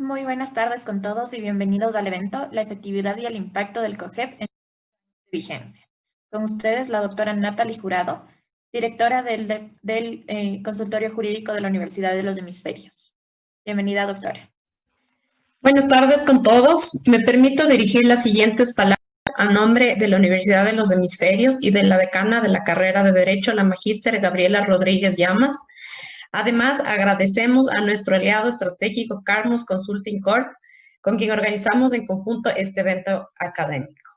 Muy buenas tardes con todos y bienvenidos al evento La efectividad y el impacto del COGEP en vigencia. Con ustedes la doctora Natalie Jurado, directora del Consultorio Jurídico de la Universidad de los Hemisferios. Bienvenida, doctora. Buenas tardes con todos. Me permito dirigir las siguientes palabras a nombre de la Universidad de los Hemisferios y de la decana de la carrera de Derecho, la magíster Gabriela Rodríguez Llamas. Además, agradecemos a nuestro aliado estratégico Carmos Consulting Corp, con quien organizamos en conjunto este evento académico.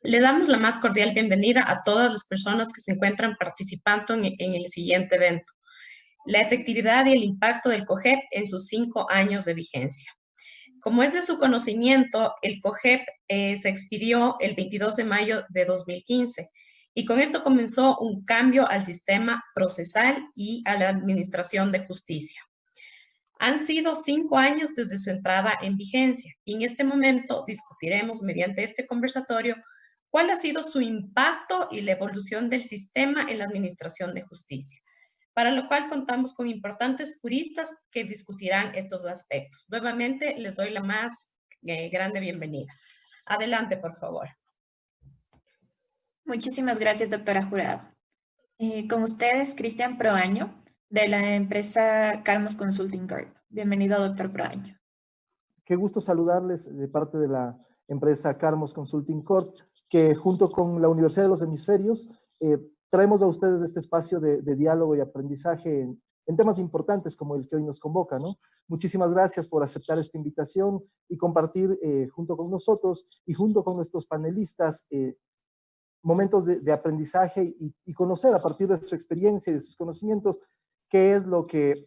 Le damos la más cordial bienvenida a todas las personas que se encuentran participando en el siguiente evento, la efectividad y el impacto del COGEP en sus 5 años de vigencia. Como es de su conocimiento, el COGEP se expidió el 22 de mayo de 2015 y con esto comenzó un cambio al sistema procesal y a la administración de justicia. Han sido 5 años desde su entrada en vigencia y en este momento discutiremos mediante este conversatorio cuál ha sido su impacto y la evolución del sistema en la administración de justicia, para lo cual contamos con importantes juristas que discutirán estos aspectos. Nuevamente, les doy la más grande bienvenida. Adelante, por favor. Muchísimas gracias, doctora Jurado. Con ustedes, Cristian Proaño, de la empresa Carmos Consulting Corp. Bienvenido, doctor Proaño. Qué gusto saludarles de parte de la empresa Carmos Consulting Corp, que junto con la Universidad de los Hemisferios traemos a ustedes este espacio de diálogo y aprendizaje en temas importantes como el que hoy nos convoca, ¿no? Muchísimas gracias por aceptar esta invitación y compartir junto con nosotros y junto con nuestros panelistas momentos de aprendizaje y conocer a partir de su experiencia y de sus conocimientos qué es lo que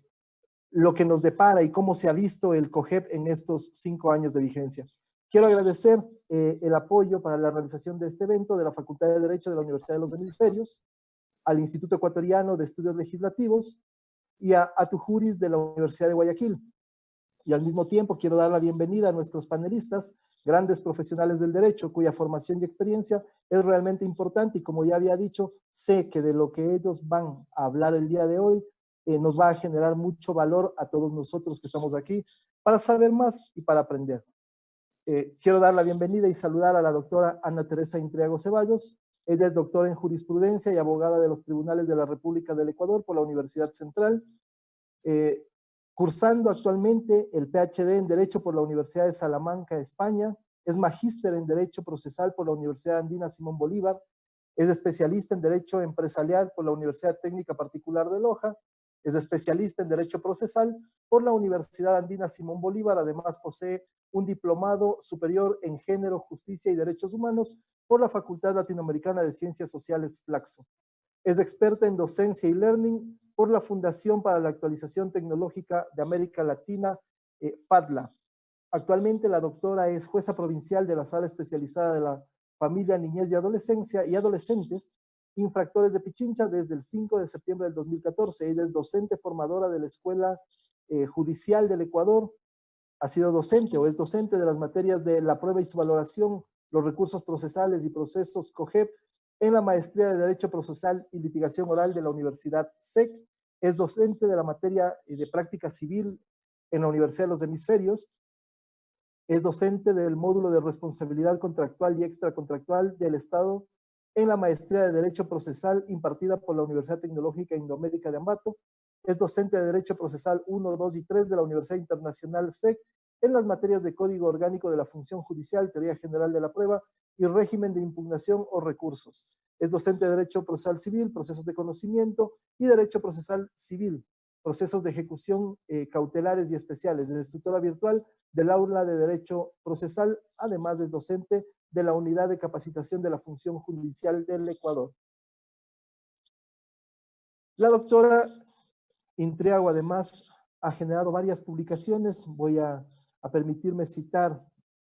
nos depara y cómo se ha visto el COGEP en estos 5 años de vigencia. Quiero agradecer el apoyo para la realización de este evento de la Facultad de Derecho de la Universidad de los Hemisferios, al Instituto Ecuatoriano de Estudios Legislativos y a Tujuris de la Universidad de Guayaquil. Y al mismo tiempo quiero dar la bienvenida a nuestros panelistas, grandes profesionales del derecho, cuya formación y experiencia es realmente importante y como ya había dicho, sé que de lo que ellos van a hablar el día de hoy nos va a generar mucho valor a todos nosotros que estamos aquí para saber más y para aprender. Quiero dar la bienvenida y saludar a la doctora Ana Teresa Intriago Ceballos. Ella es doctora en jurisprudencia y abogada de los tribunales de la República del Ecuador por la Universidad Central, cursando actualmente el PhD en Derecho por la Universidad de Salamanca, España. Es magíster en Derecho Procesal por la Universidad Andina Simón Bolívar. Es especialista en Derecho Empresarial por la Universidad Técnica Particular de Loja. Es especialista en Derecho Procesal por la Universidad Andina Simón Bolívar. Además, posee un diplomado superior en Género, Justicia y Derechos Humanos por la Facultad Latinoamericana de Ciencias Sociales, Flaxo. Es experta en docencia y learning por la Fundación para la Actualización Tecnológica de América Latina, FADLA. Actualmente la doctora es jueza provincial de la Sala Especializada de la Familia, Niñez y Adolescencia y Adolescentes Infractores de Pichincha desde el 5 de septiembre del 2014. Ella es docente formadora de la Escuela Judicial del Ecuador. Ha sido docente o es docente de las materias de la prueba y su valoración, los recursos procesales y procesos COGEP en la maestría de Derecho Procesal y Litigación Oral de la Universidad SEC. Es docente de la materia de práctica civil en la Universidad de los Hemisferios. Es docente del módulo de responsabilidad contractual y extracontractual del Estado en la maestría de Derecho Procesal impartida por la Universidad Tecnológica Indoamérica de Ambato. Es docente de Derecho Procesal 1, 2 y 3 de la Universidad Internacional SEC en las materias de Código Orgánico de la Función Judicial, Teoría General de la Prueba y Régimen de Impugnación o Recursos. Es docente de Derecho Procesal Civil, Procesos de Conocimiento y Derecho Procesal Civil, Procesos de Ejecución Cautelares y Especiales. Es instructora virtual del Aula de Derecho Procesal, además es docente de la Unidad de Capacitación de la Función Judicial del Ecuador. La doctora Intriago además ha generado varias publicaciones, voy a permitirme citar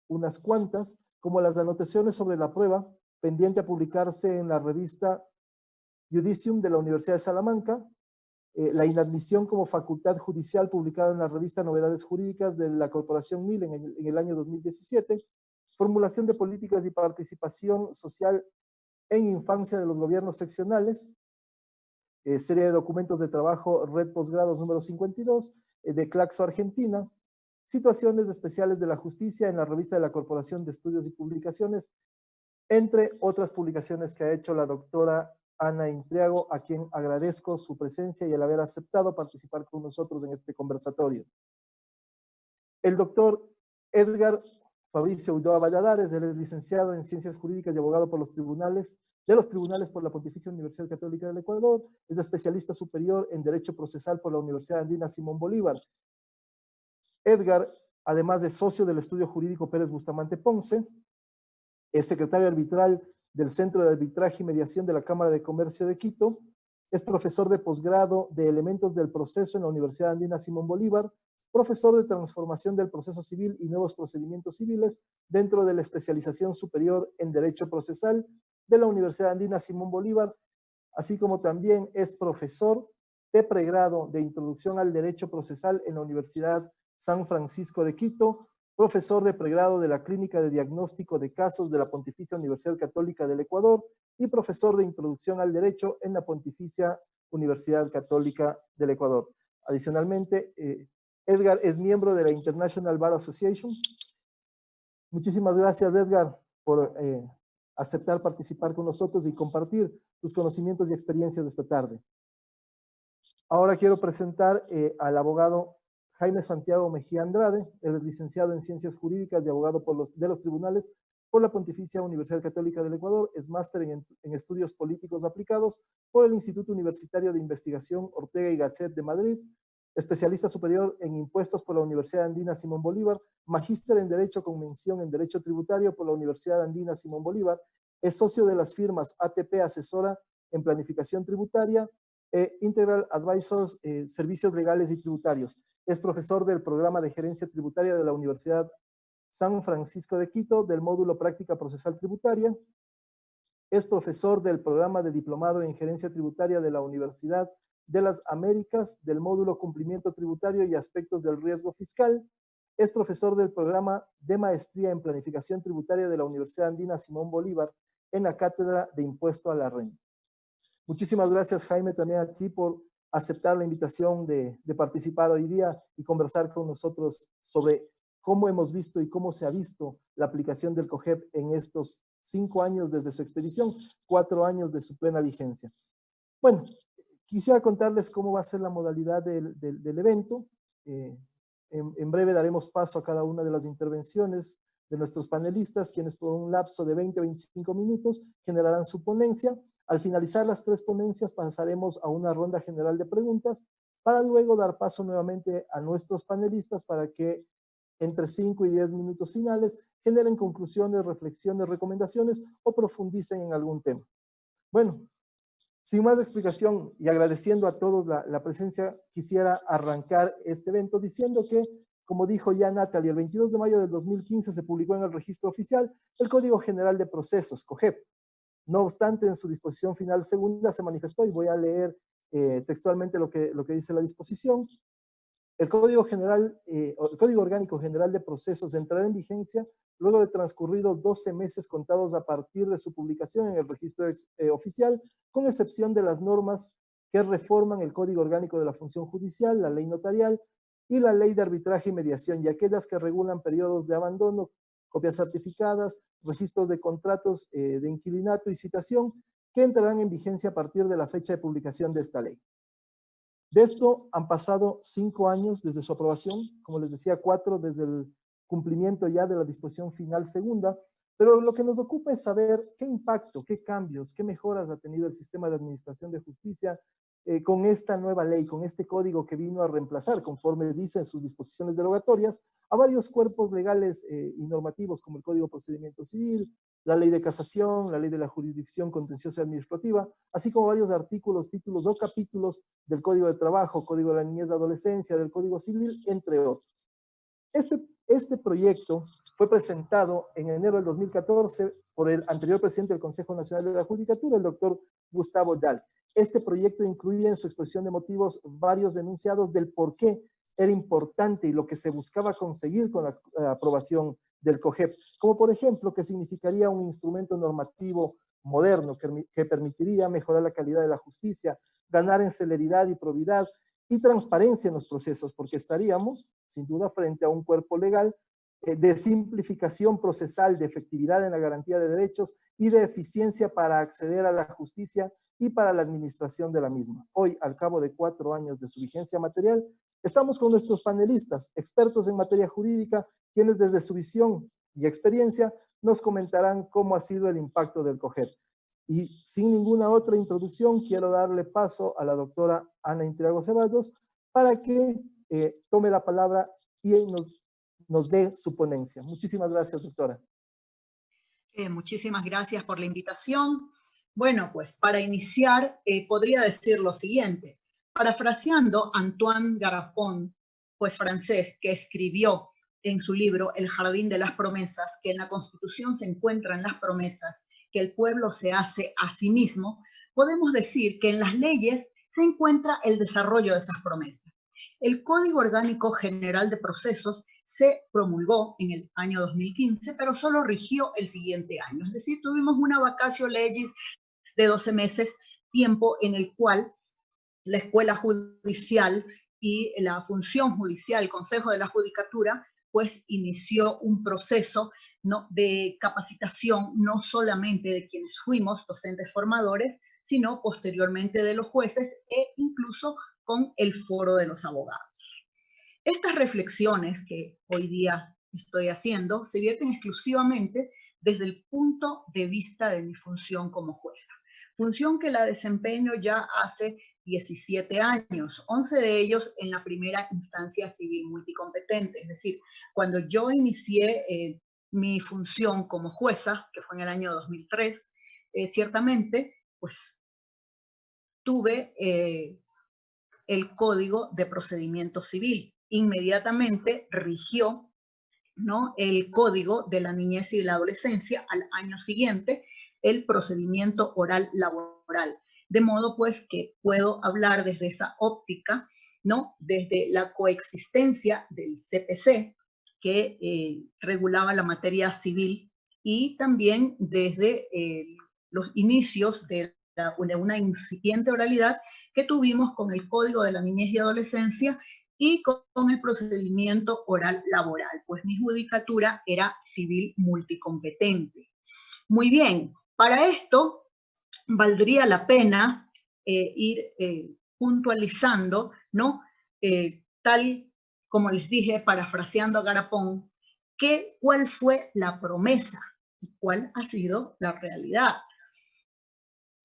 unas cuantas, como las anotaciones sobre la prueba, pendiente a publicarse en la revista Judicium de la Universidad de Salamanca, la inadmisión como facultad judicial publicada en la revista Novedades Jurídicas de la Corporación MIL en el año 2017, formulación de políticas y participación social en infancia de los gobiernos seccionales, serie de documentos de trabajo Red Posgrados número 52, de Claxo Argentina, situaciones especiales de la justicia en la revista de la Corporación de Estudios y Publicaciones, entre otras publicaciones que ha hecho la doctora Ana Intriago, a quien agradezco su presencia y el haber aceptado participar con nosotros en este conversatorio. El doctor Edgar Fabricio Ulloa Valladares, él es licenciado en Ciencias Jurídicas y abogado por los tribunales por la Pontificia Universidad Católica del Ecuador, es especialista superior en Derecho Procesal por la Universidad Andina Simón Bolívar. Edgar, además de socio del Estudio Jurídico Pérez Bustamante Ponce, es secretario arbitral del Centro de Arbitraje y Mediación de la Cámara de Comercio de Quito, es profesor de posgrado de Elementos del Proceso en la Universidad Andina Simón Bolívar, profesor de Transformación del Proceso Civil y Nuevos Procedimientos Civiles dentro de la especialización superior en Derecho Procesal de la Universidad Andina Simón Bolívar, así como también es profesor de pregrado de Introducción al Derecho Procesal en la Universidad San Francisco de Quito, profesor de pregrado de la Clínica de Diagnóstico de Casos de la Pontificia Universidad Católica del Ecuador y profesor de Introducción al Derecho en la Pontificia Universidad Católica del Ecuador. Adicionalmente, Edgar es miembro de la International Bar Association. Muchísimas gracias, Edgar, por aceptar participar con nosotros y compartir tus conocimientos y experiencias de esta tarde. Ahora quiero presentar al abogado Jaime Santiago Mejía Andrade. Él es licenciado en Ciencias Jurídicas y abogado de los tribunales por la Pontificia Universidad Católica del Ecuador. Es máster en Estudios Políticos Aplicados por el Instituto Universitario de Investigación Ortega y Gasset de Madrid. Especialista superior en Impuestos por la Universidad Andina Simón Bolívar, magíster en Derecho con mención en Derecho Tributario por la Universidad Andina Simón Bolívar, es socio de las firmas ATP Asesora en Planificación Tributaria e Integral Advisors, Servicios Legales y Tributarios. Es profesor del Programa de Gerencia Tributaria de la Universidad San Francisco de Quito, del módulo Práctica Procesal Tributaria. Es profesor del Programa de Diplomado en Gerencia Tributaria de la Universidad de las Américas, del módulo Cumplimiento Tributario y Aspectos del Riesgo Fiscal. Es profesor del programa de Maestría en Planificación Tributaria de la Universidad Andina Simón Bolívar en la Cátedra de Impuesto a la Renta. Muchísimas gracias, Jaime, también a ti por aceptar la invitación de participar hoy día y conversar con nosotros sobre cómo hemos visto y cómo se ha visto la aplicación del COGEP en estos 5 años desde su expedición, 4 años de su plena vigencia. Bueno, quisiera contarles cómo va a ser la modalidad del evento. En breve daremos paso a cada una de las intervenciones de nuestros panelistas, quienes por un lapso de 20 a 25 minutos generarán su ponencia. Al finalizar las 3 ponencias pasaremos a una ronda general de preguntas para luego dar paso nuevamente a nuestros panelistas para que entre 5 y 10 minutos finales generen conclusiones, reflexiones, recomendaciones o profundicen en algún tema. Bueno, sin más explicación y agradeciendo a todos la presencia, quisiera arrancar este evento diciendo que, como dijo ya Natalie, el 22 de mayo del 2015 se publicó en el Registro Oficial el Código General de Procesos, COGEP. No obstante, en su disposición final segunda se manifestó, y voy a leer textualmente lo que dice la disposición. El Código Orgánico General de Procesos entrará en vigencia luego de transcurridos 12 meses contados a partir de su publicación en el Registro Oficial, con excepción de las normas que reforman el Código Orgánico de la Función Judicial, la Ley Notarial y la Ley de Arbitraje y Mediación, y aquellas que regulan periodos de abandono, copias certificadas, registros de contratos de inquilinato y citación, que entrarán en vigencia a partir de la fecha de publicación de esta ley. De esto han pasado 5 años desde su aprobación, como les decía, 4 desde el cumplimiento ya de la disposición final segunda, pero lo que nos ocupa es saber qué impacto, qué cambios, qué mejoras ha tenido el sistema de administración de justicia con esta nueva ley, con este código que vino a reemplazar, conforme dicen sus disposiciones derogatorias, a varios cuerpos legales y normativos como el Código de Procedimiento Civil, la Ley de Casación, la Ley de la Jurisdicción Contenciosa y Administrativa, así como varios artículos, títulos o capítulos del Código de Trabajo, Código de la Niñez y Adolescencia, del Código Civil, entre otros. Este proyecto fue presentado en enero del 2014 por el anterior presidente del Consejo Nacional de la Judicatura, el doctor Gustavo Dal. Este proyecto incluía en su exposición de motivos varios enunciados del por qué era importante y lo que se buscaba conseguir con la aprobación del COGEP, como por ejemplo que significaría un instrumento normativo moderno que permitiría mejorar la calidad de la justicia, ganar en celeridad y probidad, y transparencia en los procesos, porque estaríamos, sin duda, frente a un cuerpo legal de simplificación procesal, de efectividad en la garantía de derechos y de eficiencia para acceder a la justicia y para la administración de la misma. Hoy, al cabo de 4 años de su vigencia material, estamos con nuestros panelistas, expertos en materia jurídica, quienes desde su visión y experiencia nos comentarán cómo ha sido el impacto del COGEP. Y sin ninguna otra introducción, quiero darle paso a la doctora Ana Intriago Ceballos para que tome la palabra y nos dé su ponencia. Muchísimas gracias, doctora. Muchísimas gracias por la invitación. Bueno, pues para iniciar, podría decir lo siguiente. Parafraseando Antoine Garapon, pues francés, que escribió en su libro El Jardín de las Promesas, que en la Constitución se encuentran las promesas que el pueblo se hace a sí mismo, podemos decir que en las leyes se encuentra el desarrollo de esas promesas. El Código Orgánico General de Procesos se promulgó en el año 2015, pero solo rigió el siguiente año. Es decir, tuvimos una vacatio legis de 12 meses, tiempo en el cual la Escuela Judicial y la Función Judicial, el Consejo de la Judicatura, pues inició un proceso, ¿no?, de capacitación, no solamente de quienes fuimos docentes formadores, sino posteriormente de los jueces e incluso con el foro de los abogados. Estas reflexiones que hoy día estoy haciendo se vierten exclusivamente desde el punto de vista de mi función como jueza. Función que la desempeño ya hace 17 años, 11 de ellos en la primera instancia civil multicompetente. Es decir, cuando yo inicié mi función como jueza, que fue en el año 2003, ciertamente, pues tuve el Código de Procedimiento Civil. Inmediatamente rigió, ¿no?, el Código de la Niñez y de la Adolescencia al año siguiente, el procedimiento oral laboral. De modo pues que puedo hablar desde esa óptica, ¿no?, desde la coexistencia del CPC, que regulaba la materia civil, y también desde los inicios de una incipiente oralidad que tuvimos con el Código de la Niñez y Adolescencia y con el procedimiento oral laboral, pues mi judicatura era civil multicompetente. Muy bien, para esto valdría la pena ir puntualizando, ¿no?, tal como les dije, parafraseando a Garapon, cuál fue la promesa y cuál ha sido la realidad.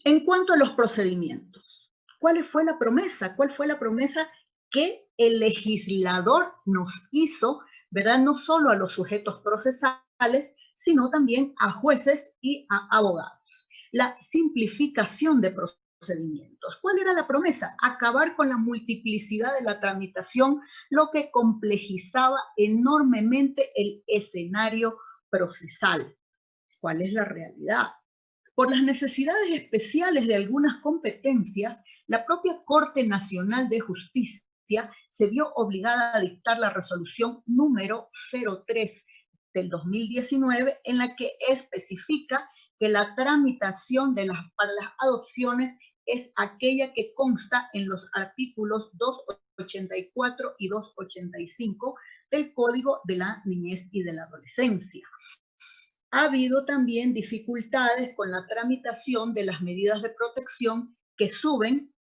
En cuanto a los procedimientos, ¿cuál fue la promesa? ¿Cuál fue la promesa que el legislador nos hizo, ¿verdad? No solo a los sujetos procesales, sino también a jueces y a abogados. La simplificación de procedimientos. ¿Cuál era la promesa? Acabar con la multiplicidad de la tramitación, lo que complejizaba enormemente el escenario procesal. ¿Cuál es la realidad? Por las necesidades especiales de algunas competencias, la propia Corte Nacional de Justicia se vio obligada a dictar la resolución número 03 del 2019, en la que especifica que la tramitación para las adopciones es aquella que consta en los artículos 284 y 285 del Código de la Niñez y de la Adolescencia. Ha habido también dificultades con la tramitación de las medidas de protección que suben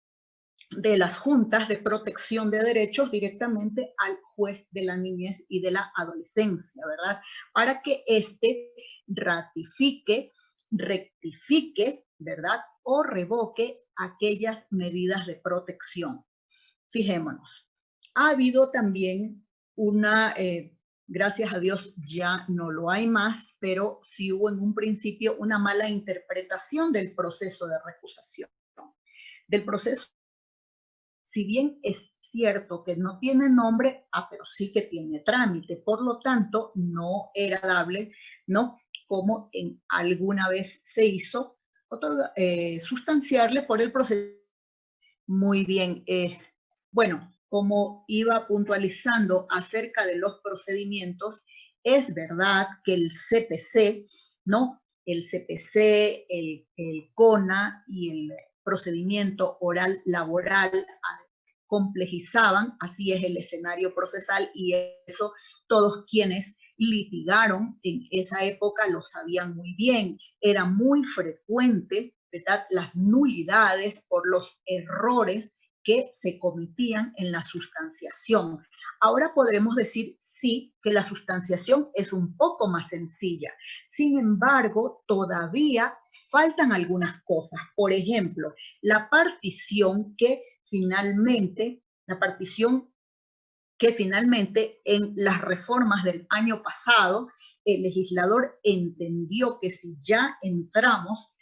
de las juntas de protección de derechos directamente al juez de la niñez y de la adolescencia, ¿verdad? Para que éste ratifique, rectifique, ¿verdad?, o revoque aquellas medidas de protección. Fijémonos, ha habido también una... gracias a Dios ya no lo hay más, pero sí hubo en un principio una mala interpretación del proceso de recusación. Del proceso, si bien es cierto que no tiene nombre, pero sí que tiene trámite, por lo tanto no era dable, ¿no?, como en alguna vez se hizo, sustanciarle por el proceso. Muy bien, bueno, como iba puntualizando acerca de los procedimientos, es verdad que el CPC, ¿no?, el CPC, el CONA y el procedimiento oral laboral complejizaban, así es el escenario procesal, y eso todos quienes litigaron en esa época lo sabían muy bien. Era muy frecuente, ¿verdad?, las nulidades por los errores que se cometían en la sustanciación. Ahora podremos decir, sí, que la sustanciación es un poco más sencilla. Sin embargo, todavía faltan algunas cosas. Por ejemplo, la partición que finalmente en las reformas del año pasado, el legislador entendió que si ya entramos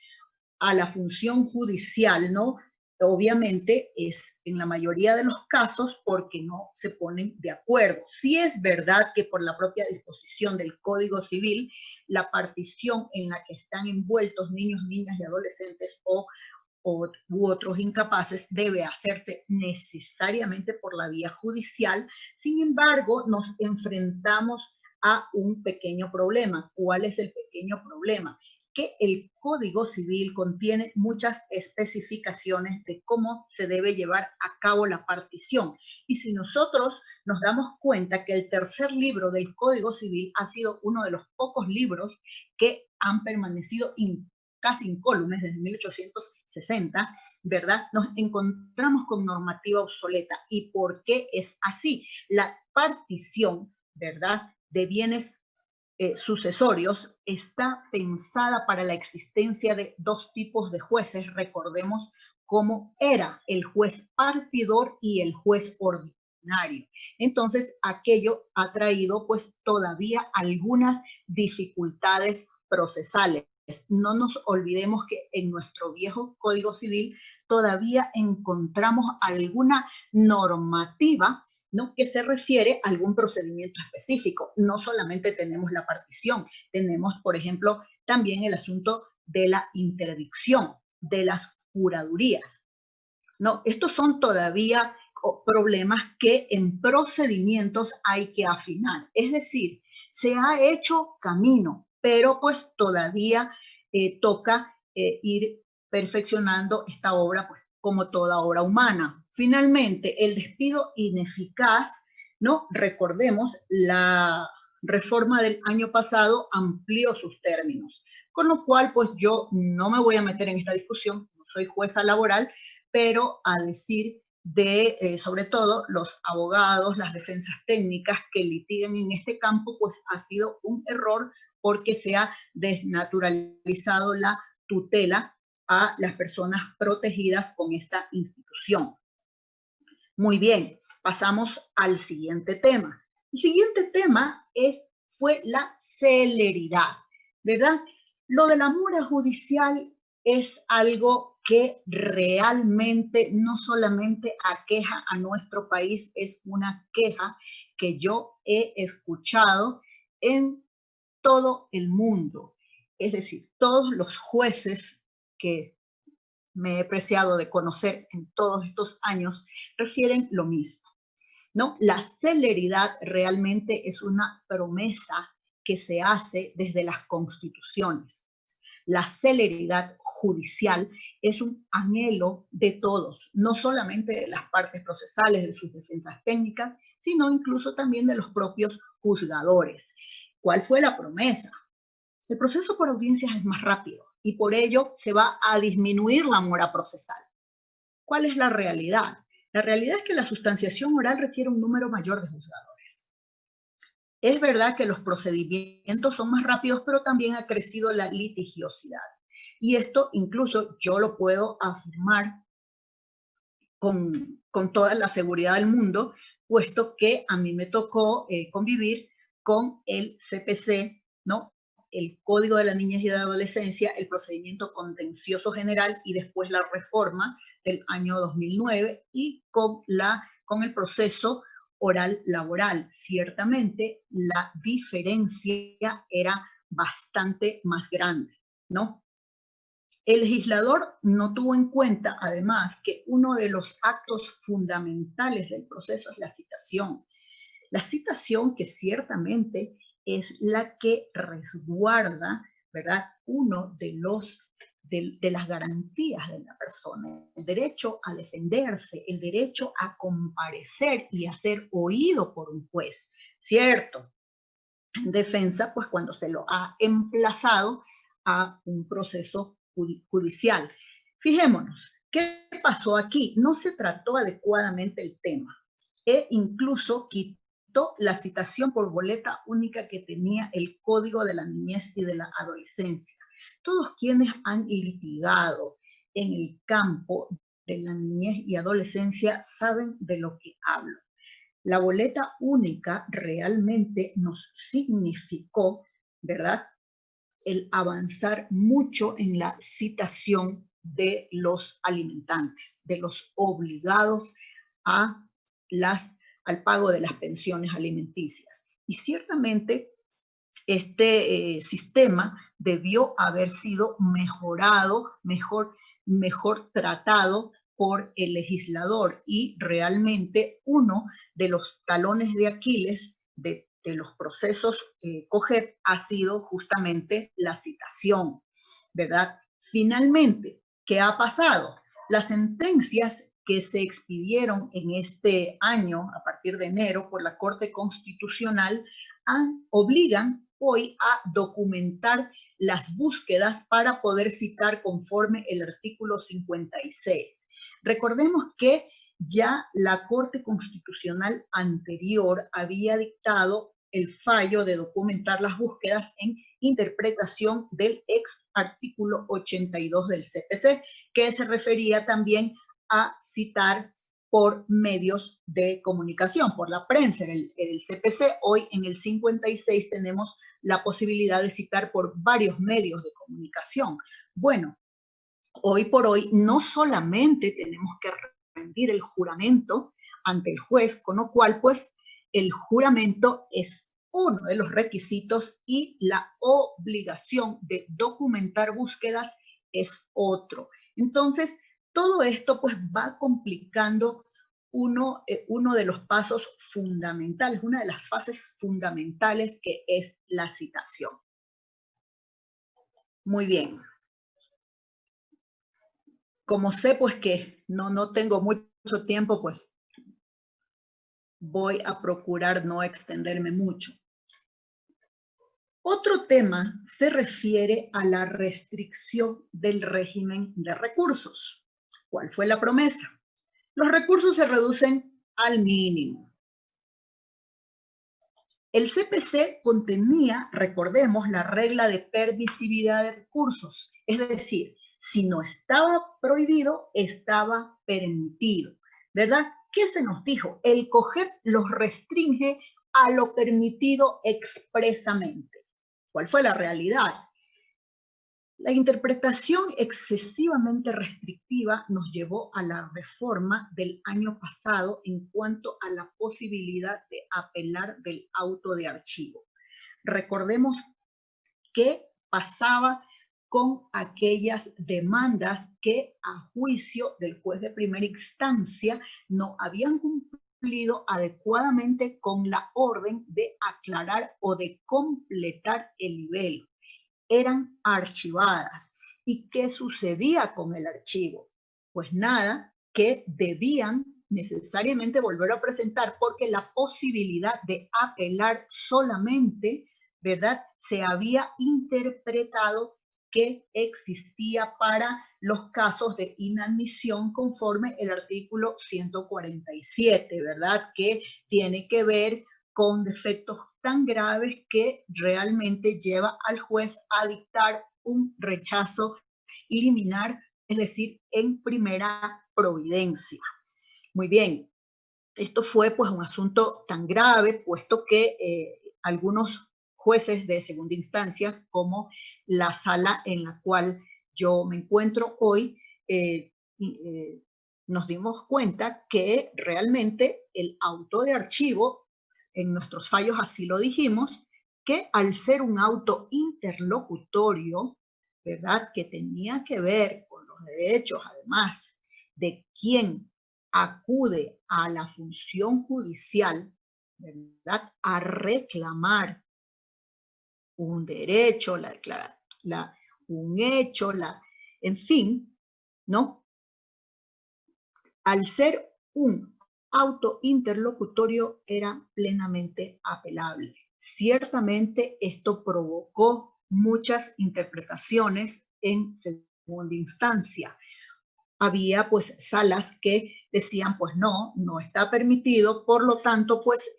a la función judicial, ¿no? Obviamente es en la mayoría de los casos porque no se ponen de acuerdo. Sí es verdad que por la propia disposición del Código Civil, la partición en la que están envueltos niños, niñas y adolescentes u otros incapaces debe hacerse necesariamente por la vía judicial. Sin embargo, nos enfrentamos a un pequeño problema. ¿Cuál es el pequeño problema? Que el Código Civil contiene muchas especificaciones de cómo se debe llevar a cabo la partición. Y si nosotros nos damos cuenta que el tercer libro del Código Civil ha sido uno de los pocos libros que han permanecido casi incólumes desde 1860, ¿verdad? Nos encontramos con normativa obsoleta. ¿Y por qué es así? La partición, ¿verdad?, de bienes sucesorios está pensada para la existencia de dos tipos de jueces. Recordemos cómo era el juez partidor y el juez ordinario. Entonces, aquello ha traído pues todavía algunas dificultades procesales. No nos olvidemos que en nuestro viejo Código Civil todavía encontramos alguna normativa, ¿no?, que se refiere a algún procedimiento específico. No solamente tenemos la partición, tenemos, por ejemplo, también el asunto de la interdicción, de las curadurías, ¿no? Estos son todavía problemas que en procedimientos hay que afinar. Es decir, se ha hecho camino, pero pues todavía toca ir perfeccionando esta obra, pues como toda obra humana. Finalmente, el despido ineficaz, ¿no? Recordemos, la reforma del año pasado amplió sus términos, con lo cual pues yo no me voy a meter en esta discusión, no soy jueza laboral, pero a decir de, sobre todo, los abogados, las defensas técnicas que litigan en este campo, pues ha sido un error porque se ha desnaturalizado la tutela a las personas protegidas con esta institución. Muy bien, pasamos al siguiente tema. El siguiente tema fue la celeridad, ¿verdad? Lo de la mora judicial es algo que realmente no solamente aqueja a nuestro país, es una queja que yo he escuchado en todo el mundo. Es decir, todos los jueces que me he preciado de conocer en todos estos años refieren lo mismo, ¿no? La celeridad realmente es una promesa que se hace desde las constituciones. La celeridad judicial es un anhelo de todos, no solamente de las partes procesales, de sus defensas técnicas, sino incluso también de los propios juzgadores. ¿Cuál fue la promesa? El proceso por audiencias es más rápido y por ello se va a disminuir la mora procesal. ¿Cuál es la realidad? La realidad es que la sustanciación oral requiere un número mayor de juzgadores. Es verdad que los procedimientos son más rápidos, pero también ha crecido la litigiosidad. Y esto incluso yo lo puedo afirmar con toda la seguridad del mundo, puesto que a mí me tocó convivir con el CPC, ¿no?, el Código de la Niñez y de la Adolescencia, el procedimiento contencioso general y después la reforma del año 2009 y con el proceso oral laboral. Ciertamente la diferencia era bastante más grande, ¿no? El legislador no tuvo en cuenta, además, que uno de los actos fundamentales del proceso es la citación. La citación que ciertamente es la que resguarda, ¿verdad?, uno de los de las garantías de la persona, el derecho a defenderse, el derecho a comparecer y a ser oído por un juez, ¿cierto? En defensa, pues cuando se lo ha emplazado a un proceso judicial. Fijémonos, ¿qué pasó aquí? No se trató adecuadamente el tema e incluso quitó la citación por boleta única que tenía el Código de la Niñez y de la Adolescencia. Todos quienes han litigado en el campo de la niñez y adolescencia saben de lo que hablo. La boleta única realmente nos significó, ¿verdad?, el avanzar mucho en la citación de los alimentantes, de los obligados al pago de las pensiones alimenticias. Y ciertamente este sistema debió haber sido mejorado, mejor tratado por el legislador, y realmente uno de los talones de Aquiles de los procesos COGEP ha sido justamente la citación, ¿verdad? Finalmente, ¿qué ha pasado? Las sentencias que se expidieron en este año, a partir de enero, por la Corte Constitucional, obligan hoy a documentar las búsquedas para poder citar conforme el artículo 56. Recordemos que ya la Corte Constitucional anterior había dictado el fallo de documentar las búsquedas en interpretación del ex artículo 82 del CPC, que se refería también a citar por medios de comunicación, por la prensa, en el CPC. Hoy en el 56 tenemos la posibilidad de citar por varios medios de comunicación. Bueno, hoy por hoy no solamente tenemos que rendir el juramento ante el juez, con lo cual pues el juramento es uno de los requisitos y la obligación de documentar búsquedas es otro. Entonces, todo esto pues va complicando uno de los pasos fundamentales, una de las fases fundamentales, que es la citación. Muy bien. Como sé pues que no tengo mucho tiempo, pues voy a procurar no extenderme mucho. Otro tema se refiere a la restricción del régimen de recursos. ¿Cuál fue la promesa? Los recursos se reducen al mínimo. El CPC contenía, recordemos, la regla de permisividad de recursos, es decir, si no estaba prohibido, estaba permitido, ¿verdad? ¿Qué se nos dijo? El COGEP los restringe a lo permitido expresamente. ¿Cuál fue la realidad? La interpretación excesivamente restrictiva nos llevó a la reforma del año pasado en cuanto a la posibilidad de apelar del auto de archivo. Recordemos qué pasaba con aquellas demandas que a juicio del juez de primera instancia no habían cumplido adecuadamente con la orden de aclarar o de completar el nivel. Eran archivadas. ¿Y qué sucedía con el archivo? Pues nada, que debían necesariamente volver a presentar, porque la posibilidad de apelar solamente, ¿verdad?, se había interpretado que existía para los casos de inadmisión conforme el artículo 147, ¿verdad?, que tiene que ver con defectos tan graves que realmente lleva al juez a dictar un rechazo liminar, es decir, en primera providencia. Muy bien, esto fue pues un asunto tan grave, puesto que algunos jueces de segunda instancia, como la sala en la cual yo me encuentro hoy, nos dimos cuenta que realmente el auto de archivo, en nuestros fallos así lo dijimos, que al ser un auto interlocutorio, ¿verdad?, que tenía que ver con los derechos, además, de quien acude a la función judicial, ¿verdad?, a reclamar un derecho, un hecho, En fin, ¿no? Al ser un auto interlocutorio era plenamente apelable. Ciertamente esto provocó muchas interpretaciones en segunda instancia. Había pues salas que decían pues no está permitido, por lo tanto pues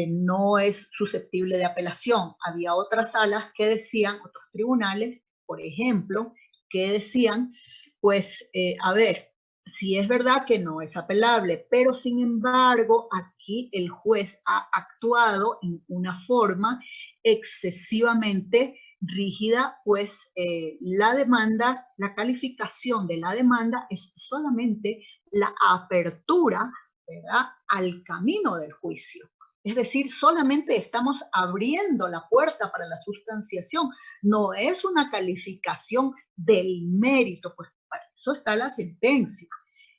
no es susceptible de apelación. Había otras salas que decían, otros tribunales, por ejemplo, que decían pues a ver, sí es verdad que no es apelable, pero sin embargo aquí el juez ha actuado en una forma excesivamente rígida, pues la demanda, la calificación de la demanda es solamente la apertura, ¿verdad?, al camino del juicio. Es decir, solamente estamos abriendo la puerta para la sustanciación, no es una calificación del mérito, pues para eso está la sentencia.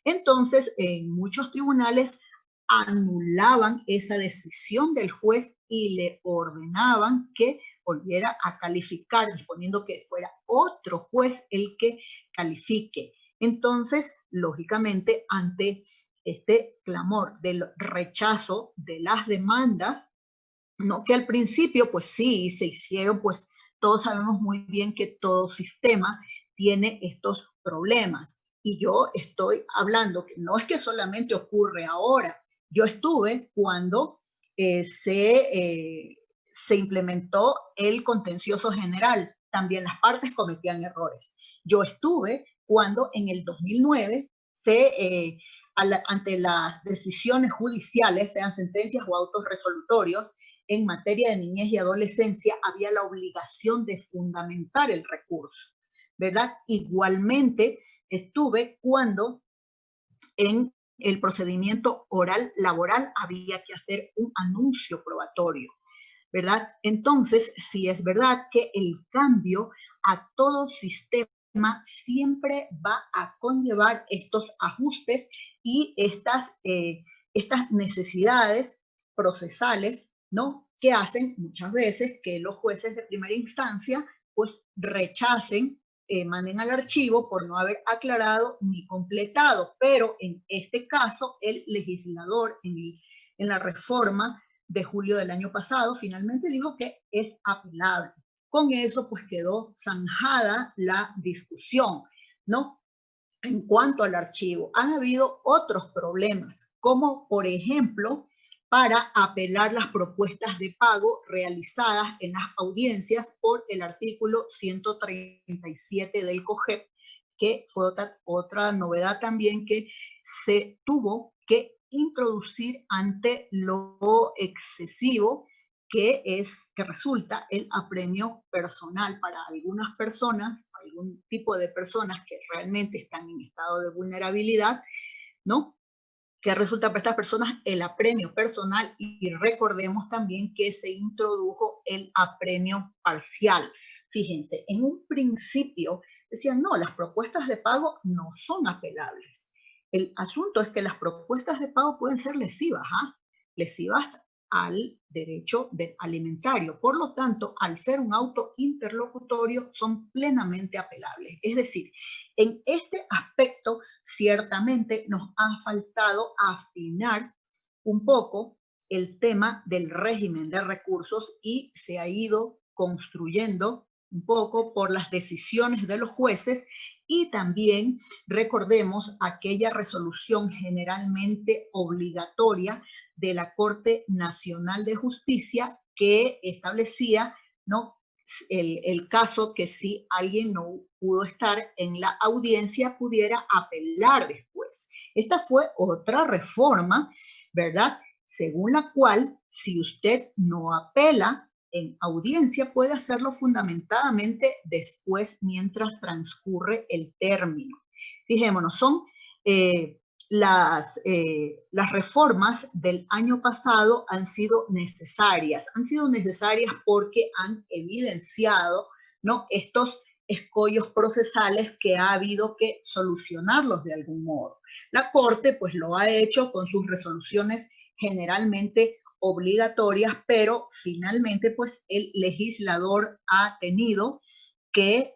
Entonces, en muchos tribunales anulaban esa decisión del juez y le ordenaban que volviera a calificar, disponiendo que fuera otro juez el que califique. Entonces, lógicamente, ante este clamor del rechazo de las demandas, ¿no?, que al principio, pues sí, se hicieron, pues todos sabemos muy bien que todo sistema tiene estos problemas. Y yo estoy hablando que no es que solamente ocurre ahora. Yo estuve cuando se implementó el contencioso general. También las partes cometían errores. Yo estuve cuando en el 2009 ante las decisiones judiciales, sean sentencias o autos resolutorios, en materia de niñez y adolescencia había la obligación de fundamentar el recurso, ¿verdad? Igualmente estuve cuando en el procedimiento oral laboral había que hacer un anuncio probatorio, ¿verdad? Entonces, sí es verdad que el cambio a todo sistema siempre va a conllevar estos ajustes y estas necesidades procesales, ¿no?, que hacen muchas veces que los jueces de primera instancia pues rechacen, manden al archivo por no haber aclarado ni completado. Pero en este caso, el legislador en la reforma de julio del año pasado finalmente dijo que es apelable. Con eso pues quedó zanjada la discusión, ¿no? En cuanto al archivo, han habido otros problemas, como por ejemplo para apelar las propuestas de pago realizadas en las audiencias por el artículo 137 del COGEP, que fue otra novedad también que se tuvo que introducir ante lo excesivo que resulta el apremio personal para algunas personas, algún tipo de personas que realmente están en estado de vulnerabilidad, ¿no?, que resulta para estas personas el apremio personal. Y recordemos también que se introdujo el apremio parcial. Fíjense, en un principio decían, no, las propuestas de pago no son apelables. El asunto es que las propuestas de pago pueden ser lesivas, lesivas al derecho alimentario. Por lo tanto, al ser un auto interlocutorio, son plenamente apelables. Es decir, en este aspecto, ciertamente nos ha faltado afinar un poco el tema del régimen de recursos y se ha ido construyendo un poco por las decisiones de los jueces. Y también recordemos aquella resolución generalmente obligatoria de la Corte Nacional de Justicia que establecía, ¿no?, el caso que si alguien no pudo estar en la audiencia pudiera apelar después. Esta fue otra reforma, ¿verdad?, según la cual si usted no apela en audiencia puede hacerlo fundamentadamente después mientras transcurre el término. Fijémonos, son las reformas del año pasado han sido necesarias porque han evidenciado, ¿no?, estos escollos procesales que ha habido que solucionarlos de algún modo. La Corte pues lo ha hecho con sus resoluciones generalmente obligatorias, pero finalmente pues el legislador ha tenido que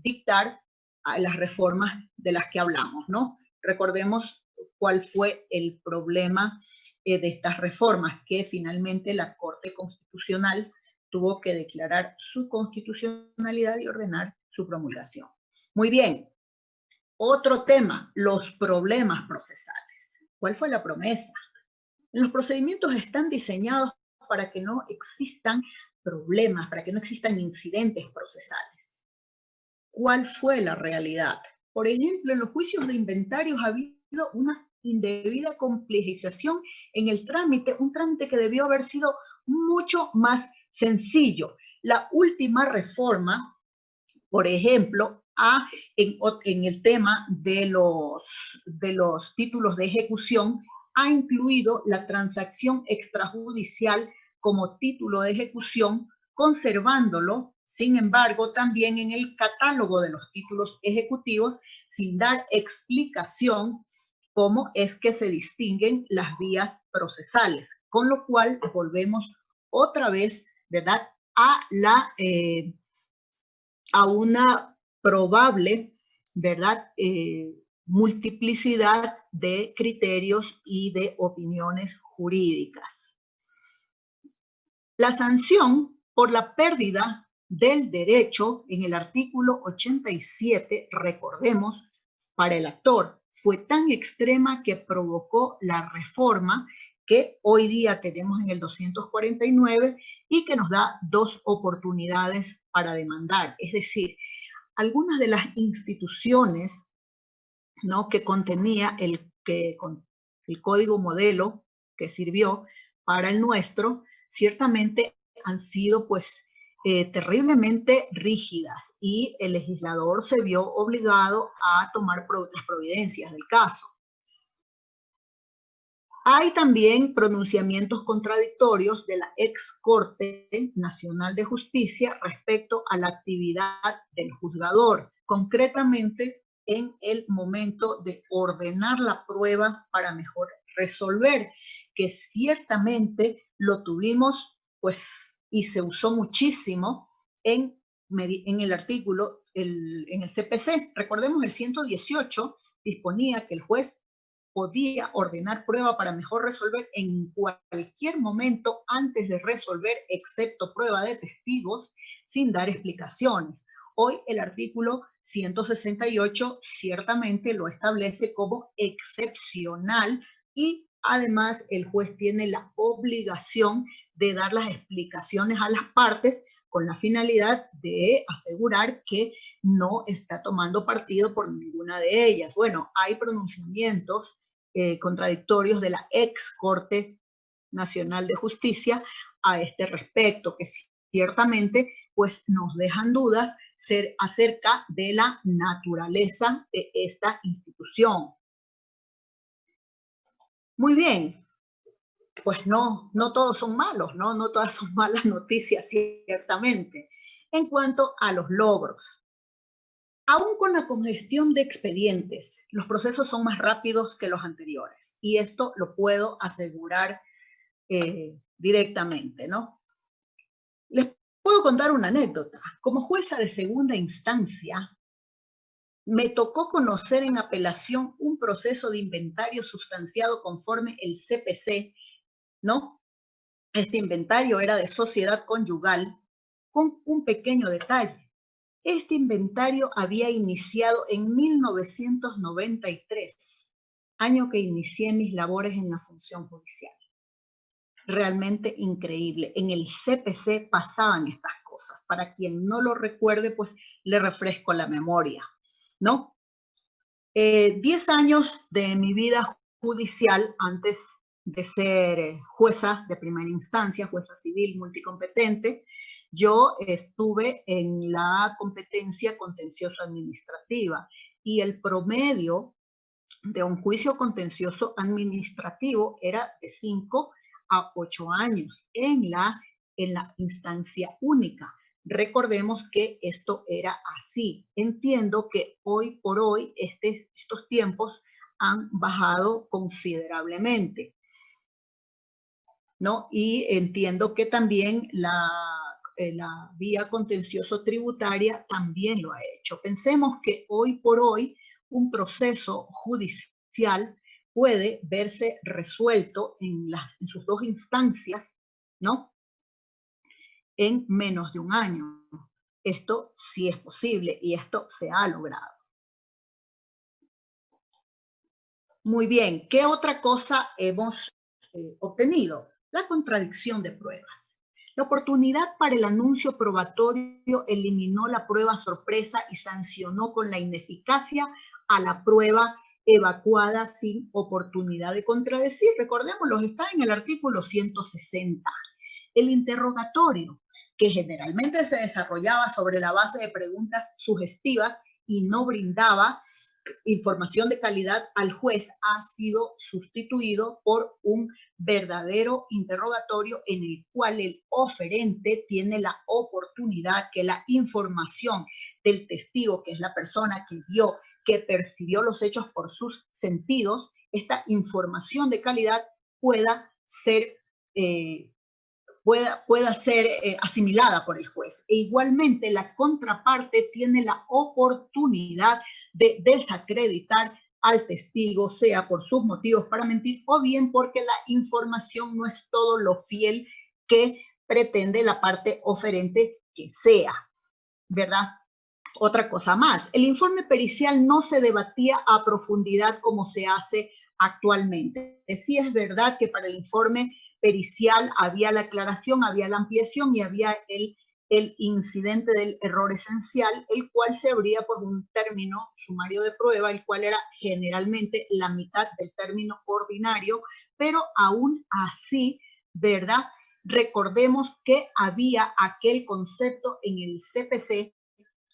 dictar a las reformas de las que hablamos, ¿no? Recordemos cuál fue el problema de estas reformas, que finalmente la Corte Constitucional tuvo que declarar su constitucionalidad y ordenar su promulgación. Muy bien. Otro tema, los problemas procesales. ¿Cuál fue la promesa? Los procedimientos están diseñados para que no existan problemas, para que no existan incidentes procesales. ¿Cuál fue la realidad? Por ejemplo, en los juicios de inventarios ha habido una indebida complejización en el trámite, un trámite que debió haber sido mucho más sencillo. La última reforma, por ejemplo, en el tema de los títulos de ejecución, ha incluido la transacción extrajudicial como título de ejecución, conservándolo, sin embargo, también en el catálogo de los títulos ejecutivos, sin dar explicación cómo es que se distinguen las vías procesales, con lo cual volvemos otra vez, ¿verdad?, a una probable, ¿verdad?, multiplicidad de criterios y de opiniones jurídicas. La sanción por la pérdida del derecho en el artículo 87, recordemos, para el actor fue tan extrema que provocó la reforma que hoy día tenemos en el 249 y que nos da 2 oportunidades para demandar. Es decir, algunas de las instituciones, ¿no?, que contenía el código modelo que sirvió para el nuestro, ciertamente han sido pues terriblemente rígidas y el legislador se vio obligado a tomar las providencias del caso. Hay también pronunciamientos contradictorios de la ex Corte Nacional de Justicia respecto a la actividad del juzgador, concretamente en el momento de ordenar la prueba para mejor resolver, que ciertamente lo tuvimos, pues, y se usó muchísimo en el artículo, en el CPC. Recordemos, el 118 disponía que el juez podía ordenar prueba para mejor resolver en cualquier momento antes de resolver, excepto prueba de testigos, sin dar explicaciones. Hoy el artículo 168 ciertamente lo establece como excepcional y además el juez tiene la obligación de dar las explicaciones a las partes con la finalidad de asegurar que no está tomando partido por ninguna de ellas. Bueno, hay pronunciamientos contradictorios de la ex Corte Nacional de Justicia a este respecto, que ciertamente pues nos dejan dudas acerca de la naturaleza de esta institución. Muy bien, pues no todos son malos, no todas son malas noticias, ciertamente. En cuanto a los logros, aún con la congestión de expedientes, los procesos son más rápidos que los anteriores, y esto lo puedo asegurar directamente, ¿no? Les puedo contar una anécdota. Como jueza de segunda instancia, me tocó conocer en apelación un proceso de inventario sustanciado conforme el CPC, ¿no? Este inventario era de sociedad conyugal, con un pequeño detalle. Este inventario había iniciado en 1993, año que inicié mis labores en la función judicial. Realmente increíble. En el CPC pasaban estas cosas. Para quien no lo recuerde, pues le refresco la memoria, ¿no? 10 años de mi vida judicial antes de ser jueza de primera instancia, jueza civil multicompetente, yo estuve en la competencia contencioso administrativa y el promedio de un juicio contencioso administrativo era de 5 a 8 años en la instancia única. Recordemos que esto era así. Entiendo que hoy por hoy estos tiempos han bajado considerablemente, ¿no? Y entiendo que también la vía contencioso tributaria también lo ha hecho. Pensemos que hoy por hoy un proceso judicial puede verse resuelto en sus dos instancias, ¿no? En menos de un año. Esto sí es posible y esto se ha logrado. Muy bien, ¿qué otra cosa hemos obtenido? La contradicción de pruebas. La oportunidad para el anuncio probatorio eliminó la prueba sorpresa y sancionó con la ineficacia a la prueba evacuada sin oportunidad de contradecir. Recordémoslo, está en el artículo 160. El interrogatorio, que generalmente se desarrollaba sobre la base de preguntas sugestivas y no brindaba información de calidad al juez, ha sido sustituido por un verdadero interrogatorio en el cual el oferente tiene la oportunidad que la información del testigo, que es la persona que vio, que percibió los hechos por sus sentidos, esta información de calidad pueda ser asimilada por el juez. E igualmente la contraparte tiene la oportunidad de desacreditar al testigo, sea por sus motivos para mentir o bien porque la información no es todo lo fiel que pretende la parte oferente que sea, ¿verdad? Otra cosa más, el informe pericial no se debatía a profundidad como se hace actualmente. Sí es verdad que para el informe pericial había la aclaración, había la ampliación y había el incidente del error esencial, el cual se abría por un término sumario de prueba, el cual era generalmente la mitad del término ordinario, pero aún así, ¿verdad? Recordemos que había aquel concepto en el CPC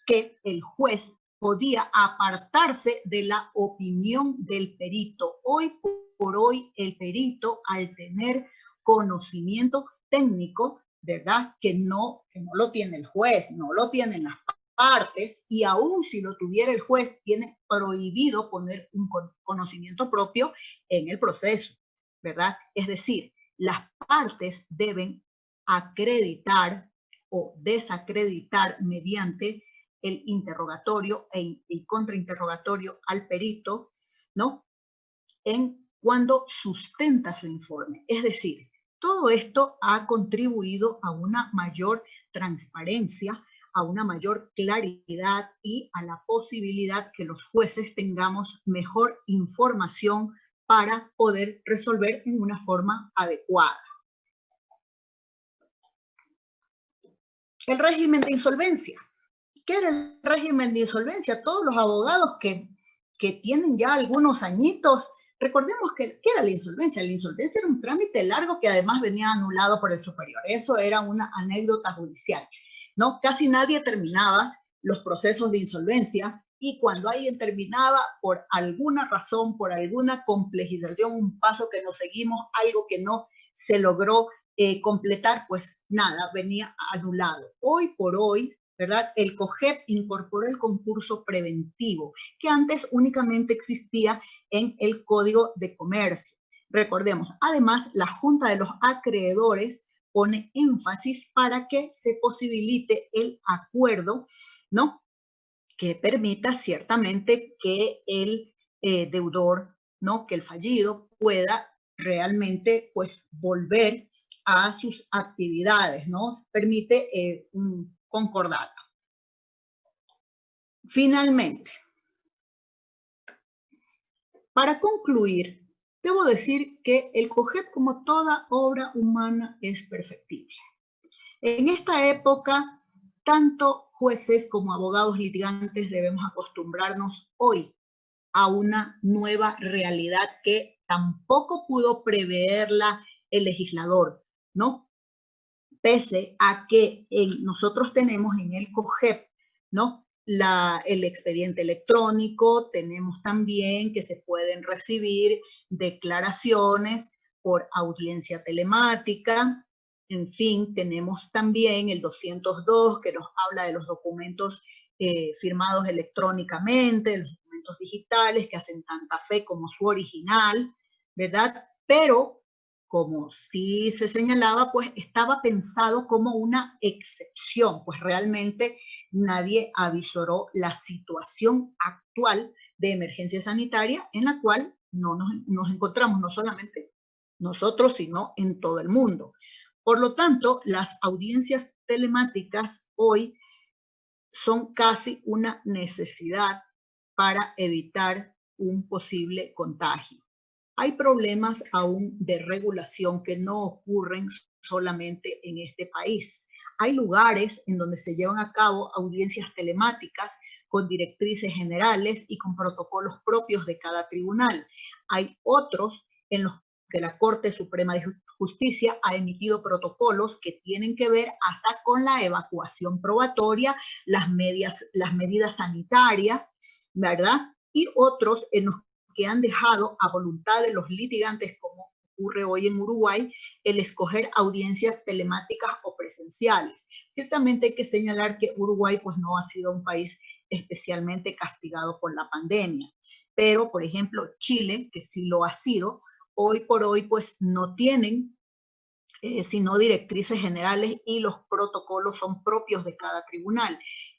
que el juez podía apartarse de la opinión del perito. Hoy por hoy, el perito, al tener conocimiento técnico, ¿verdad? Que no lo tiene el juez, no lo tienen las partes, y aún si lo tuviera el juez, tiene prohibido poner un conocimiento propio en el proceso, ¿verdad? Es decir, las partes deben acreditar o desacreditar mediante el interrogatorio y contrainterrogatorio al perito, ¿no? En cuando sustenta su informe. Es decir, todo esto ha contribuido a una mayor transparencia, a una mayor claridad y a la posibilidad que los jueces tengamos mejor información para poder resolver en una forma adecuada. El régimen de insolvencia. ¿Qué era el régimen de insolvencia? Todos los abogados que tienen ya algunos añitos, recordemos que ¿qué era la insolvencia? La insolvencia era un trámite largo que además venía anulado por el superior. Eso era una anécdota judicial, ¿no? Casi nadie terminaba los procesos de insolvencia y cuando alguien terminaba por alguna razón, por alguna complejización, un paso que no seguimos, algo que no se logró completar, pues nada, venía anulado. Hoy por hoy, ¿verdad? El COGEP incorporó el concurso preventivo, que antes únicamente existía en el Código de Comercio. Recordemos, además, la Junta de los Acreedores pone énfasis para que se posibilite el acuerdo, ¿no? Que permita ciertamente que el deudor, ¿no? Que el fallido pueda realmente, pues, volver a sus actividades, ¿no? Permite un concordato. Finalmente, para concluir, debo decir que el COGEP, como toda obra humana, es perfectible. En esta época, tanto jueces como abogados litigantes debemos acostumbrarnos hoy a una nueva realidad que tampoco pudo preverla el legislador, ¿no? Pese a que nosotros tenemos en el COGEP, ¿no? El expediente electrónico, tenemos también que se pueden recibir declaraciones por audiencia telemática, en fin, tenemos también el 202 que nos habla de los documentos firmados electrónicamente, de los documentos digitales que hacen tanta fe como su original, ¿verdad? Pero como sí se señalaba, pues estaba pensado como una excepción, pues realmente nadie avisoró la situación actual de emergencia sanitaria en la cual nos encontramos, no solamente nosotros, sino en todo el mundo. Por lo tanto, las audiencias telemáticas hoy son casi una necesidad para evitar un posible contagio. Hay problemas aún de regulación que no ocurren solamente en este país. Hay lugares en donde se llevan a cabo audiencias telemáticas con directrices generales y con protocolos propios de cada tribunal. Hay otros en los que la Corte Suprema de Justicia ha emitido protocolos que tienen que ver hasta con la evacuación probatoria, las medidas sanitarias, ¿verdad? Y otros en los que han dejado a voluntad de los litigantes, como ocurre hoy en Uruguay, el escoger audiencias telemáticas o presenciales. Ciertamente hay que señalar que Uruguay pues no ha sido un país especialmente castigado por la pandemia, pero por ejemplo Chile, que sí lo ha sido, hoy por hoy pues no tienen sino directrices generales y los protocolos son propios de cada tribunal.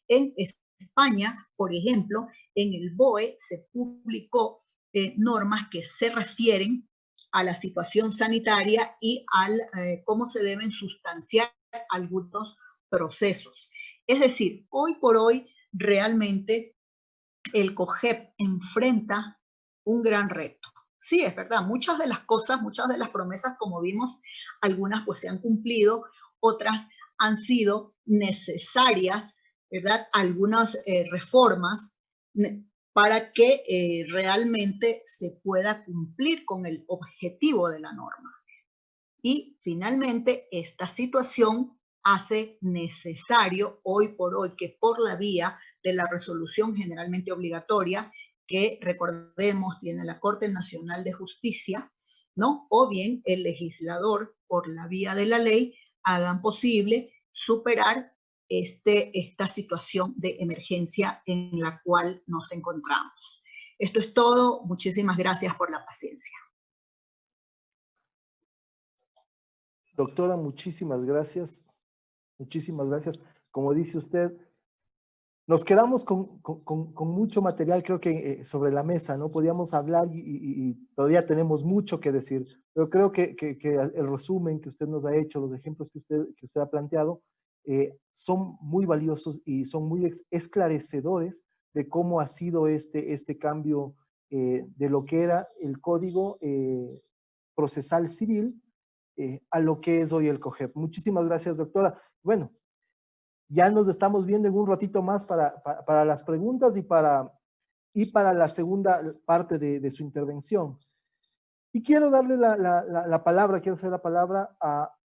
En España, por ejemplo, en el BOE se publicó normas que se refieren a la situación sanitaria y al cómo se deben sustanciar algunos procesos. Es decir, hoy por hoy realmente el COGEP enfrenta un gran reto. Sí, es verdad, muchas de las cosas, muchas de las promesas, como vimos, algunas pues se han cumplido, otras han sido necesarias, ¿verdad? Algunas reformas para que realmente se pueda cumplir con el objetivo de la norma. Y finalmente, esta situación hace necesario hoy por hoy que por la vía de la resolución generalmente obligatoria, que recordemos tiene la Corte Nacional de Justicia, ¿no? O bien el legislador por la vía de la ley hagan posible superar esta situación de emergencia en la cual nos encontramos. Esto es todo. Muchísimas gracias por la paciencia. Doctora, muchísimas gracias. Muchísimas gracias. Como dice usted, nos quedamos con mucho material, creo que sobre la mesa, ¿no? Podíamos hablar y todavía tenemos mucho que decir, pero creo que el resumen que usted nos ha hecho, los ejemplos que usted ha planteado, son muy valiosos y son muy esclarecedores de cómo ha sido este cambio de lo que era el Código Procesal Civil a lo que es hoy el COGEP. Muchísimas gracias, doctora. Bueno, ya nos estamos viendo en un ratito más para las preguntas y para la segunda parte de su intervención. Y quiero darle la palabra, quiero hacer la palabra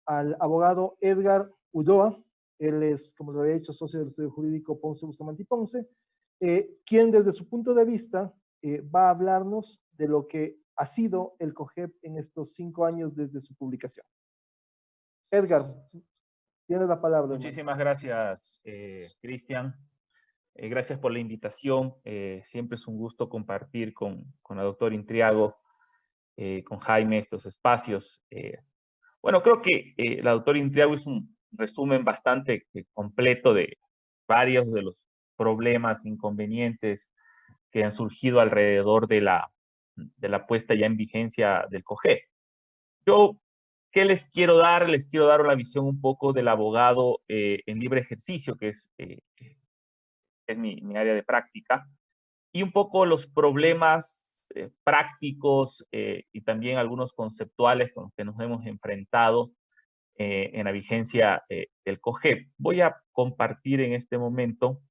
al abogado Edgar Ulloa. Él es, como lo he dicho, socio del estudio jurídico Ponce Bustamante y Ponce, quien desde su punto de vista va a hablarnos de lo que ha sido el COGEP en estos 5 años desde su publicación. Edgar, tienes la palabra. Muchísimas gracias, Cristian. Gracias por la invitación. Siempre es un gusto compartir con la doctora Intriago, con Jaime, estos espacios. Bueno, creo que la doctora Intriago hizo un resumen bastante completo de varios de los problemas, inconvenientes que han surgido alrededor de la puesta ya en vigencia del COGEP. Yo, ¿qué les quiero dar? Les quiero dar una visión un poco del abogado en libre ejercicio, que es mi área de práctica, y un poco los problemas prácticos y también algunos conceptuales con los que nos hemos enfrentado en la vigencia del COGEP. Voy a compartir en este momento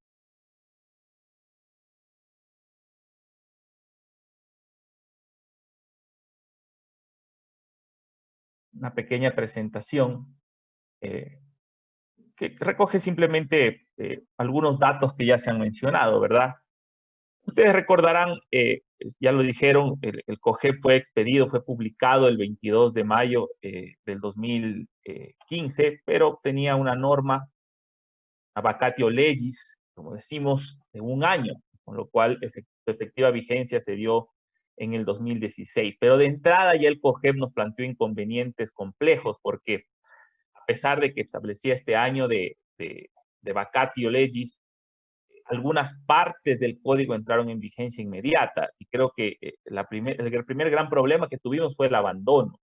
una pequeña presentación que recoge simplemente algunos datos que ya se han mencionado, ¿verdad? Ustedes recordarán, ya lo dijeron, el COGEP fue expedido, fue publicado el 22 de mayo del 2015, pero tenía una norma, a vacatio legis, como decimos, de 1 año, con lo cual su efectiva vigencia se dio en el 2016. Pero de entrada ya el COGEP nos planteó inconvenientes complejos porque a pesar de que establecía este año de vacatio legis, algunas partes del código entraron en vigencia inmediata y creo que el primer gran problema que tuvimos fue el abandono.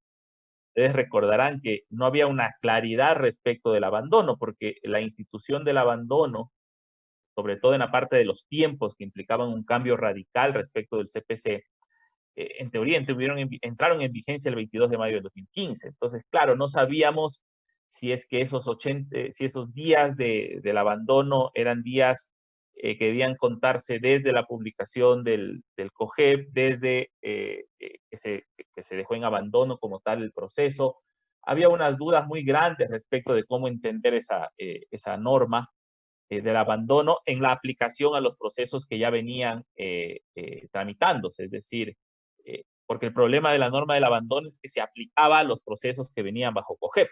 Ustedes recordarán que no había una claridad respecto del abandono porque la institución del abandono, sobre todo en la parte de los tiempos que implicaban un cambio radical respecto del CPC, en teoría entraron en vigencia el 22 de mayo de 2015. Entonces, claro, no sabíamos si es que si esos días del abandono eran días que debían contarse desde la publicación del COGEP, desde que se dejó en abandono como tal el proceso. Había unas dudas muy grandes respecto de cómo entender esa norma del abandono en la aplicación a los procesos que ya venían tramitándose, es decir, porque el problema de la norma del abandono es que se aplicaba a los procesos que venían bajo COGEP,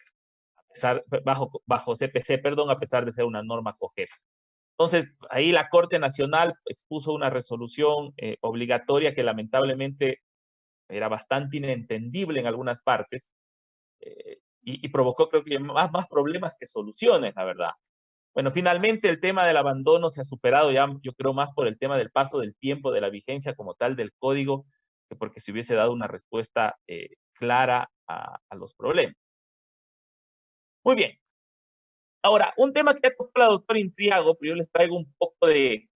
bajo CPC, perdón, a pesar de ser una norma COGEP. Entonces, ahí la Corte Nacional expuso una resolución obligatoria que lamentablemente era bastante inentendible en algunas partes y provocó, creo que, más problemas que soluciones, la verdad. Bueno, finalmente el tema del abandono se ha superado ya, yo creo, más por el tema del paso del tiempo, de la vigencia como tal del código, que porque se hubiese dado una respuesta clara a los problemas. Muy bien. Ahora, un tema que ha tocado la doctora Intriago, pero yo les traigo un poco de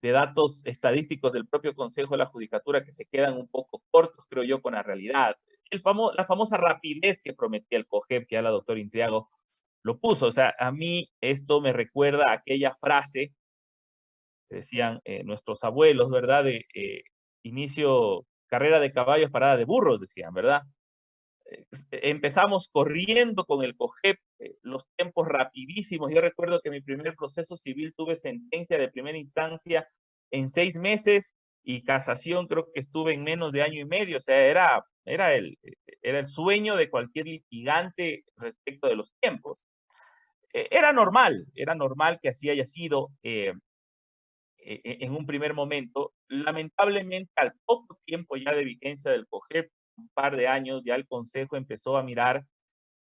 datos estadísticos del propio Consejo de la Judicatura que se quedan un poco cortos, creo yo, con la realidad. La famosa rapidez que prometía el COGEP, que ya la doctora Intriago lo puso. O sea, a mí esto me recuerda a aquella frase que decían nuestros abuelos, ¿verdad? De inicio, carrera de caballos, parada de burros, decían, ¿verdad? Empezamos corriendo con el COGEP, los tiempos rapidísimos. Yo recuerdo que mi primer proceso civil tuve sentencia de primera instancia en 6 meses y casación creo que estuve en menos de año y medio. O sea, era el sueño de cualquier litigante respecto de los tiempos. Era normal que así haya sido en un primer momento. Lamentablemente, al poco tiempo ya de vigencia del COGEP, un par de años, ya el Consejo empezó a mirar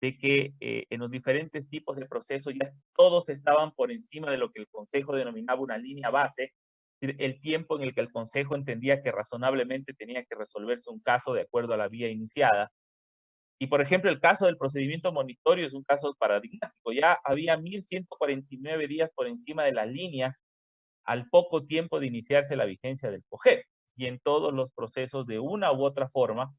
de que en los diferentes tipos de procesos ya todos estaban por encima de lo que el Consejo denominaba una línea base, el tiempo en el que el Consejo entendía que razonablemente tenía que resolverse un caso de acuerdo a la vía iniciada. Y, por ejemplo, el caso del procedimiento monitorio es un caso paradigmático. Ya había 1.149 días por encima de la línea al poco tiempo de iniciarse la vigencia del COGEP. Y en todos los procesos, de una u otra forma,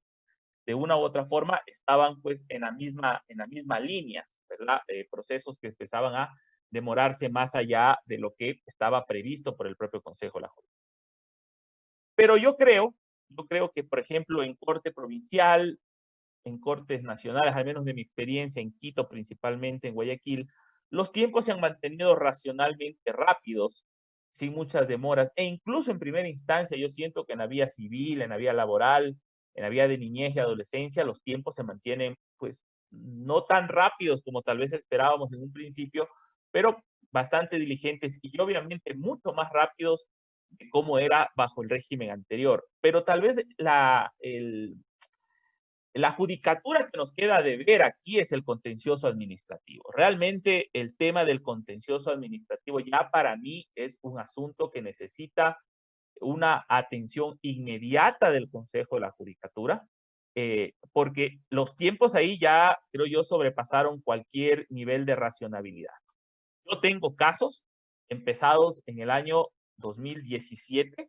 estaban pues en la misma línea, ¿verdad? Procesos que empezaban a demorarse más allá de lo que estaba previsto por el propio Consejo de la Judicatura. Pero yo creo que, por ejemplo, en Corte Provincial, en cortes nacionales, al menos de mi experiencia en Quito, principalmente en Guayaquil, los tiempos se han mantenido racionalmente rápidos, sin muchas demoras, e incluso en primera instancia yo siento que en la vía civil, en la vía laboral, en la vía de niñez y adolescencia, los tiempos se mantienen, pues, no tan rápidos como tal vez esperábamos en un principio, pero bastante diligentes y obviamente mucho más rápidos de cómo era bajo el régimen anterior. Pero tal vez la judicatura que nos queda de ver aquí es el contencioso administrativo. Realmente el tema del contencioso administrativo ya para mí es un asunto que necesita una atención inmediata del Consejo de la Judicatura, porque los tiempos ahí ya, creo yo, sobrepasaron cualquier nivel de racionalidad. Yo tengo casos empezados en el año 2017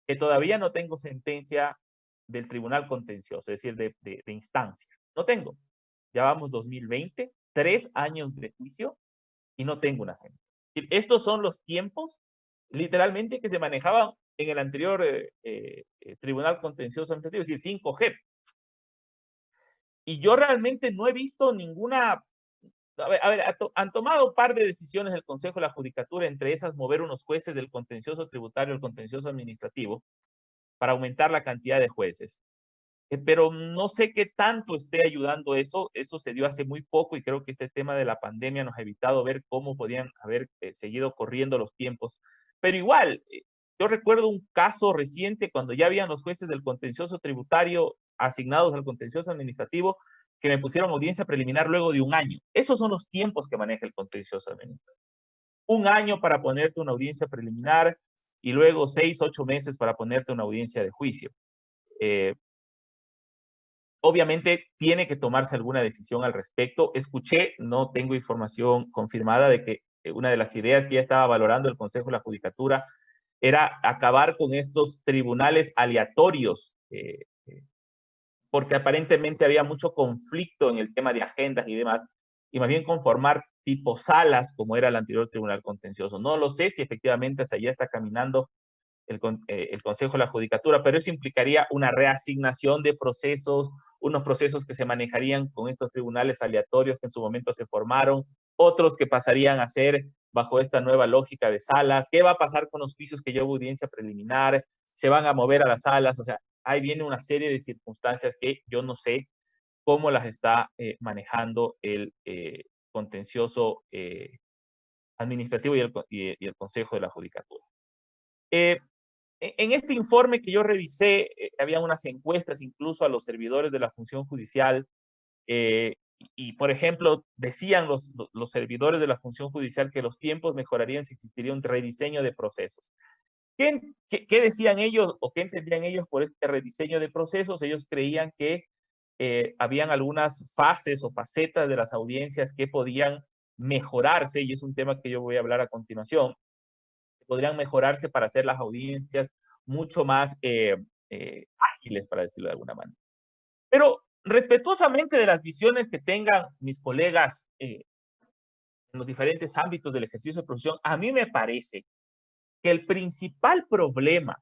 que todavía no tengo sentencia del Tribunal Contencioso, es decir, de instancia. No tengo. Ya vamos 2020, 3 años de juicio y no tengo una sentencia. Estos son los tiempos literalmente que se manejaban en el anterior Tribunal Contencioso Administrativo, es decir, 5G. Y yo realmente no he visto ninguna... han tomado un par de decisiones el Consejo de la Judicatura, entre esas mover unos jueces del contencioso tributario al contencioso administrativo para aumentar la cantidad de jueces. Pero no sé qué tanto esté ayudando eso. Eso se dio hace muy poco y creo que este tema de la pandemia nos ha evitado ver cómo podían haber seguido corriendo los tiempos. Pero igual, yo recuerdo un caso reciente cuando ya habían los jueces del contencioso tributario asignados al contencioso administrativo que me pusieron audiencia preliminar luego de un año. Esos son los tiempos que maneja el contencioso administrativo. Un año para ponerte una audiencia preliminar y luego 6, 8 meses para ponerte una audiencia de juicio. Obviamente tiene que tomarse alguna decisión al respecto. Escuché, no tengo información confirmada de que una de las ideas que ya estaba valorando el Consejo de la Judicatura era acabar con estos tribunales aleatorios, porque aparentemente había mucho conflicto en el tema de agendas y demás, y más bien conformar tipo salas como era el anterior tribunal contencioso. No lo sé si efectivamente hacia allá está caminando el Consejo de la Judicatura, pero eso implicaría una reasignación de procesos, unos procesos que se manejarían con estos tribunales aleatorios que en su momento se formaron, otros que pasarían a ser bajo esta nueva lógica de salas. ¿Qué va a pasar con los juicios que lleva audiencia preliminar? ¿Se van a mover a las salas? O sea, ahí viene una serie de circunstancias que yo no sé cómo las está manejando el contencioso administrativo y el Consejo de la Judicatura. En este informe que yo revisé, había unas encuestas incluso a los servidores de la función judicial y, por ejemplo, decían los servidores de la función judicial que los tiempos mejorarían si existiría un rediseño de procesos. ¿Qué decían ellos o qué entendían ellos por este rediseño de procesos? Ellos creían que habían algunas fases o facetas de las audiencias que podían mejorarse, y es un tema que yo voy a hablar a continuación, podrían mejorarse para hacer las audiencias mucho más ágiles, para decirlo de alguna manera. Pero respetuosamente de las visiones que tengan mis colegas en los diferentes ámbitos del ejercicio de profesión, a mí me parece que el principal problema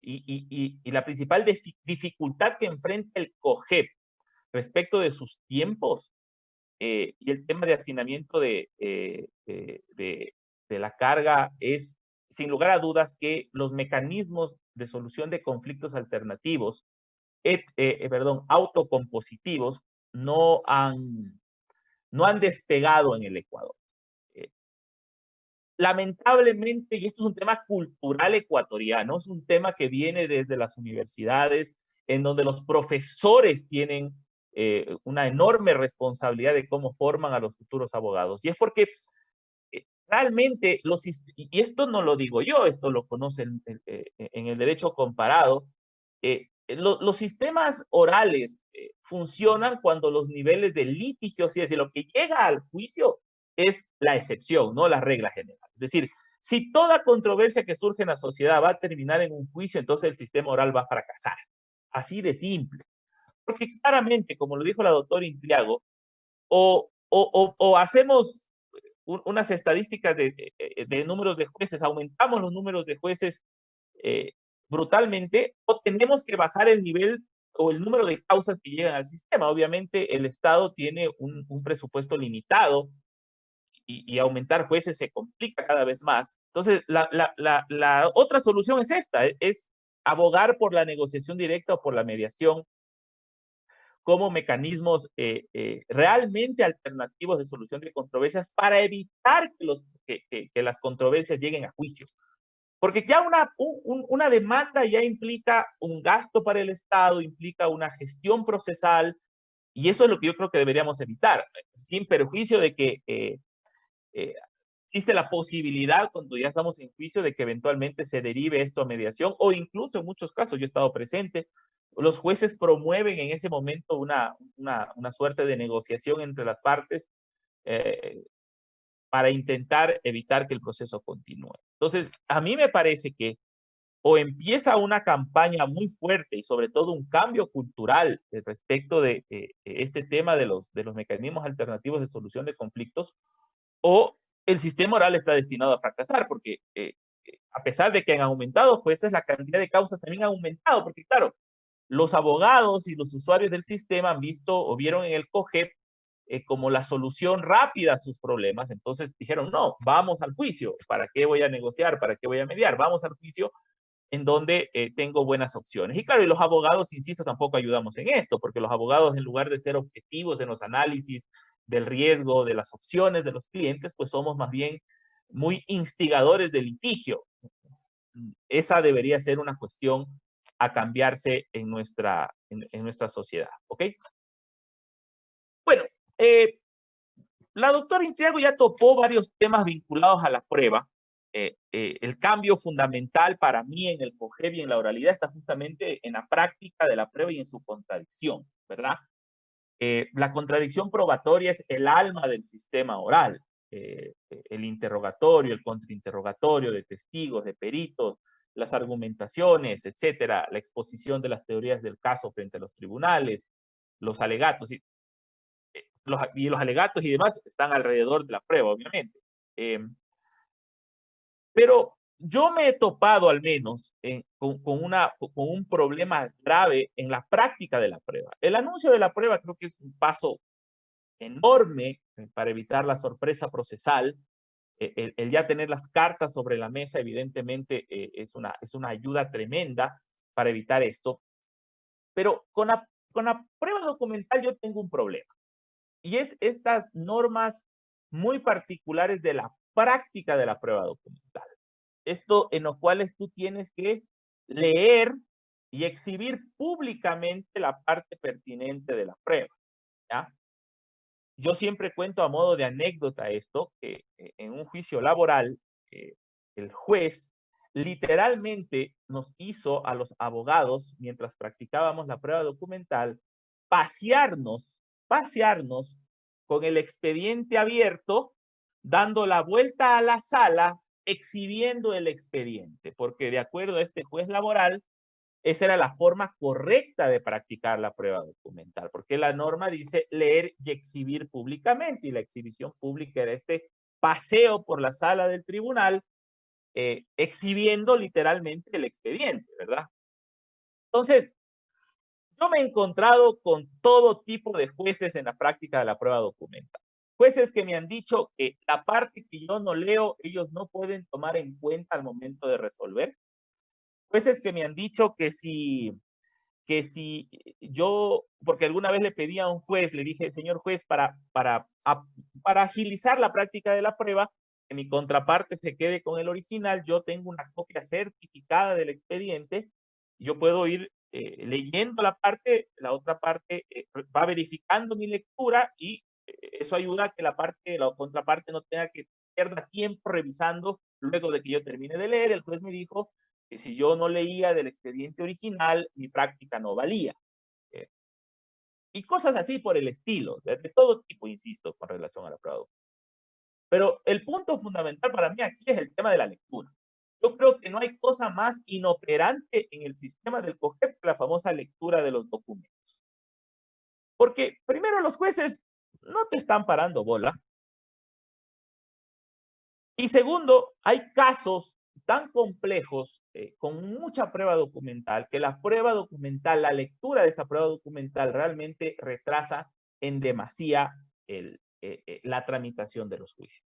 y la principal dificultad que enfrenta el COGEP respecto de sus tiempos y el tema de hacinamiento de la carga es, sin lugar a dudas, que los mecanismos de solución de conflictos alternativos, autocompositivos, no han despegado en el Ecuador. Lamentablemente, y esto es un tema cultural ecuatoriano, es un tema que viene desde las universidades, en donde los profesores tienen una enorme responsabilidad de cómo forman a los futuros abogados. Y es porque realmente, y esto no lo digo yo, esto lo conocen en el derecho comparado, los sistemas orales funcionan cuando los niveles de litigio, es decir, lo que llega al juicio es la excepción, no la regla general. Es decir, si toda controversia que surge en la sociedad va a terminar en un juicio, entonces el sistema oral va a fracasar. Así de simple. Porque claramente, como lo dijo la doctora Intriago, o hacemos unas estadísticas de números de jueces, aumentamos los números de jueces brutalmente, o tenemos que bajar el nivel o el número de causas que llegan al sistema. Obviamente el Estado tiene un presupuesto limitado y aumentar jueces se complica cada vez más. Entonces, la otra solución es esta, es abogar por la negociación directa o por la mediación como mecanismos realmente alternativos de solución de controversias para evitar que las controversias lleguen a juicio. Porque ya una demanda ya implica un gasto para el Estado, implica una gestión procesal, y eso es lo que yo creo que deberíamos evitar, sin perjuicio de que existe la posibilidad, cuando ya estamos en juicio, de que eventualmente se derive esto a mediación, o incluso en muchos casos, yo he estado presente, los jueces promueven en ese momento una suerte de negociación entre las partes para intentar evitar que el proceso continúe. Entonces, a mí me parece que o empieza una campaña muy fuerte y sobre todo un cambio cultural respecto de este tema de los mecanismos alternativos de solución de conflictos, o el sistema oral está destinado a fracasar, porque a pesar de que han aumentado jueces, la cantidad de causas también ha aumentado, porque claro, los abogados y los usuarios del sistema han visto o vieron en el COGEP como la solución rápida a sus problemas, entonces dijeron, no, vamos al juicio, ¿para qué voy a negociar? ¿Para qué voy a mediar? Vamos al juicio en donde tengo buenas opciones. Y claro, y los abogados, insisto, tampoco ayudamos en esto, porque los abogados, en lugar de ser objetivos en los análisis del riesgo, de las opciones de los clientes, pues somos más bien muy instigadores de litigio. esa debería ser una cuestión a cambiarse en nuestra sociedad, ¿ok? Bueno, la doctora Intriago ya topó varios temas vinculados a la prueba. El cambio fundamental para mí en el COGEP y en la oralidad está justamente en la práctica de la prueba y en su contradicción, ¿verdad? La contradicción probatoria es el alma del sistema oral. El interrogatorio, el contrainterrogatorio de testigos, de peritos, las argumentaciones, etcétera, la exposición de las teorías del caso frente a los tribunales, los alegatos, los alegatos y demás están alrededor de la prueba, obviamente. Pero yo me he topado al menos con un problema grave en la práctica de la prueba. El anuncio de la prueba creo que es un paso enorme para evitar la sorpresa procesal. El ya tener las cartas sobre la mesa, evidentemente, es una ayuda tremenda para evitar esto. Pero con la prueba documental yo tengo un problema. Y es estas normas muy particulares de la práctica de la prueba documental. Esto en los cuales tú tienes que leer y exhibir públicamente la parte pertinente de la prueba, ¿ya? Yo siempre cuento a modo de anécdota esto, que en un juicio laboral, el juez literalmente nos hizo a los abogados, mientras practicábamos la prueba documental, pasearnos con el expediente abierto, dando la vuelta a la sala, exhibiendo el expediente, porque de acuerdo a este juez laboral, esa era la forma correcta de practicar la prueba documental, porque la norma dice leer y exhibir públicamente, y la exhibición pública era este paseo por la sala del tribunal, exhibiendo literalmente el expediente, ¿verdad? Entonces, yo me he encontrado con todo tipo de jueces en la práctica de la prueba documental. Jueces que me han dicho que la parte que yo no leo, ellos no pueden tomar en cuenta al momento de resolver. Jueces que me han dicho que si yo, porque alguna vez le pedí a un juez, le dije, señor juez, para agilizar la práctica de la prueba, que mi contraparte se quede con el original, yo tengo una copia certificada del expediente, yo puedo ir leyendo la otra parte va verificando mi lectura y eso ayuda a que la contraparte no tenga que perder tiempo revisando luego de que yo termine de leer. El juez me dijo que si yo no leía del expediente original, mi práctica no valía. Y cosas así por el estilo, de todo tipo, insisto, con relación a la prueba. Pero el punto fundamental para mí aquí es el tema de la lectura. Yo creo que no hay cosa más inoperante en el sistema del COGEP que la famosa lectura de los documentos. Porque primero los jueces no te están parando bola. Y segundo, hay casos tan complejos, con mucha prueba documental, que la prueba documental, la lectura de esa prueba documental realmente retrasa en demasía la tramitación de los juicios.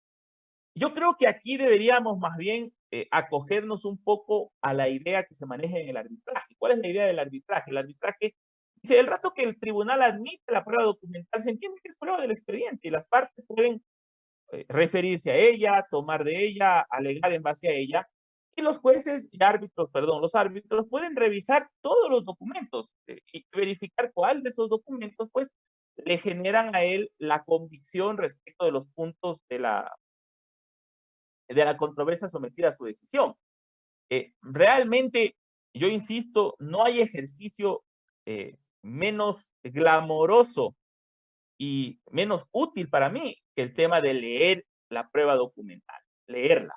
Yo creo que aquí deberíamos más bien acogernos un poco a la idea que se maneja en el arbitraje. ¿Cuál es la idea del arbitraje? El arbitraje dice, el rato que el tribunal admite la prueba documental, se entiende que es prueba del expediente y las partes pueden referirse a ella, tomar de ella, alegar en base a ella, y los jueces y árbitros, perdón, los árbitros pueden revisar todos los documentos y verificar cuál de esos documentos, pues, le generan a él la convicción respecto de los puntos de la controversia sometida a su decisión. Realmente, yo insisto, no hay ejercicio menos glamoroso y menos útil para mí que el tema de leer la prueba documental, leerla.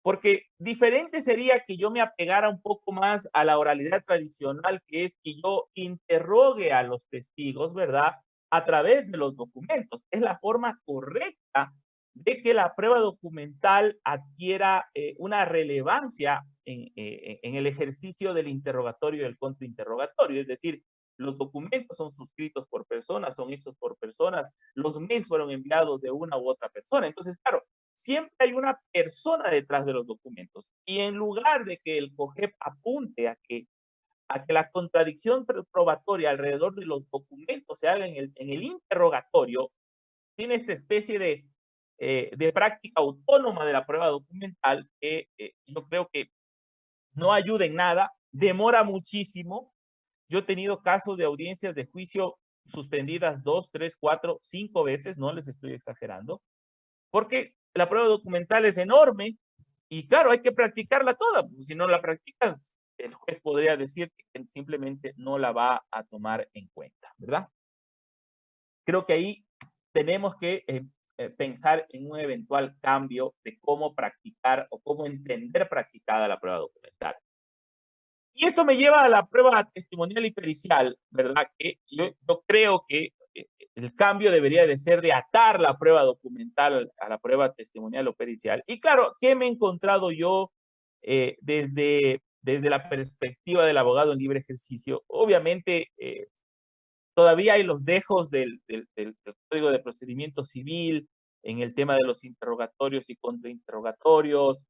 Porque diferente sería que yo me apegara un poco más a la oralidad tradicional, que es que yo interrogue a los testigos, ¿verdad? A través de los documentos. Es la forma correcta de que la prueba documental adquiera una relevancia en el ejercicio del interrogatorio y del contrainterrogatorio. Es decir, los documentos son suscritos por personas, son hechos por personas, los mails fueron enviados de una u otra persona. Entonces, claro, siempre hay una persona detrás de los documentos. Y en lugar de que el COGEP apunte a que la contradicción probatoria alrededor de los documentos se haga en el interrogatorio, tiene esta especie de práctica autónoma de la prueba documental que yo creo que no ayuda en nada, demora muchísimo. Yo he tenido casos de audiencias de juicio suspendidas 2, 3, 4, 5 veces, no les estoy exagerando, porque la prueba documental es enorme y claro, hay que practicarla toda. Si no la practicas, el juez podría decir que simplemente no la va a tomar en cuenta, ¿verdad? Creo que ahí tenemos que pensar en un eventual cambio de cómo practicar o cómo entender practicada la prueba documental. Y esto me lleva a la prueba testimonial y pericial, ¿verdad? Que yo creo que el cambio debería de ser de atar la prueba documental a la prueba testimonial o pericial. Y claro, ¿qué me he encontrado yo desde la perspectiva del abogado en libre ejercicio? Obviamente, todavía hay los dejos del Código de Procedimiento Civil en el tema de los interrogatorios y contrainterrogatorios.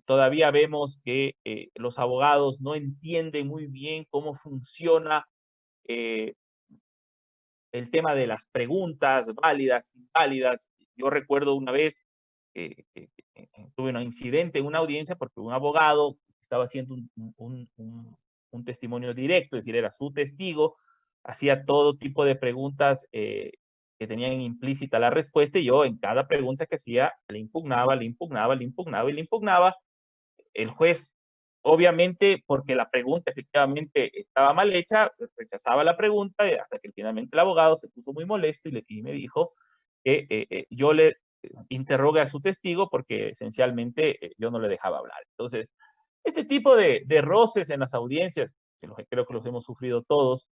Todavía vemos que los abogados no entienden muy bien cómo funciona el tema de las preguntas válidas, inválidas. Yo recuerdo una vez tuve un incidente en una audiencia porque un abogado estaba haciendo un testimonio directo, es decir, era su testigo, hacía todo tipo de preguntas que tenían implícita la respuesta y yo en cada pregunta que hacía le impugnaba, le impugnaba, le impugnaba y le impugnaba. El juez, obviamente, porque la pregunta efectivamente estaba mal hecha, rechazaba la pregunta hasta que finalmente el abogado se puso muy molesto y me dijo que yo le interrogue a su testigo porque esencialmente yo no le dejaba hablar. Entonces, este tipo de roces en las audiencias, que creo que los hemos sufrido todos,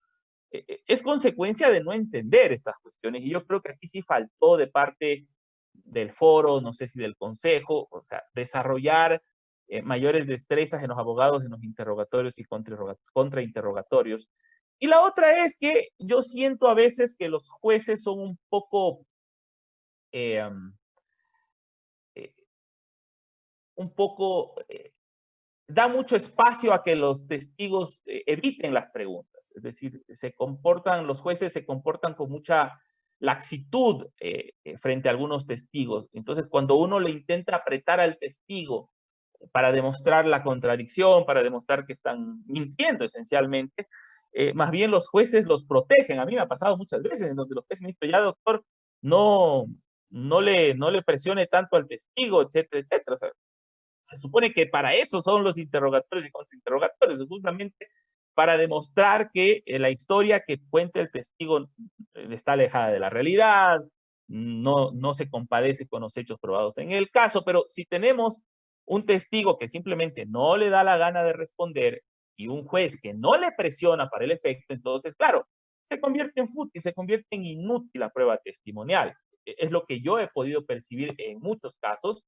es consecuencia de no entender estas cuestiones. Y yo creo que aquí sí faltó de parte del foro, no sé si del consejo, o sea, desarrollar mayores destrezas en los abogados, en los interrogatorios y contrainterrogatorios. Y la otra es que yo siento a veces que los jueces son un poco eh, eh, da mucho espacio a que los testigos eviten las preguntas. Es decir, los jueces se comportan con mucha laxitud frente a algunos testigos. Entonces, cuando uno le intenta apretar al testigo para demostrar la contradicción, para demostrar que están mintiendo esencialmente, más bien los jueces los protegen. A mí me ha pasado muchas veces en donde los jueces me dicen, ya doctor, no le presione tanto al testigo, etcétera, etcétera. O sea, se supone que para eso son los interrogatorios y contrainterrogatorios, justamente para demostrar que la historia que cuenta el testigo está alejada de la realidad, no se compadece con los hechos probados en el caso, pero si tenemos un testigo que simplemente no le da la gana de responder y un juez que no le presiona para el efecto, entonces, claro, se convierte en fútil, se convierte en inútil la prueba testimonial. Es lo que yo he podido percibir en muchos casos,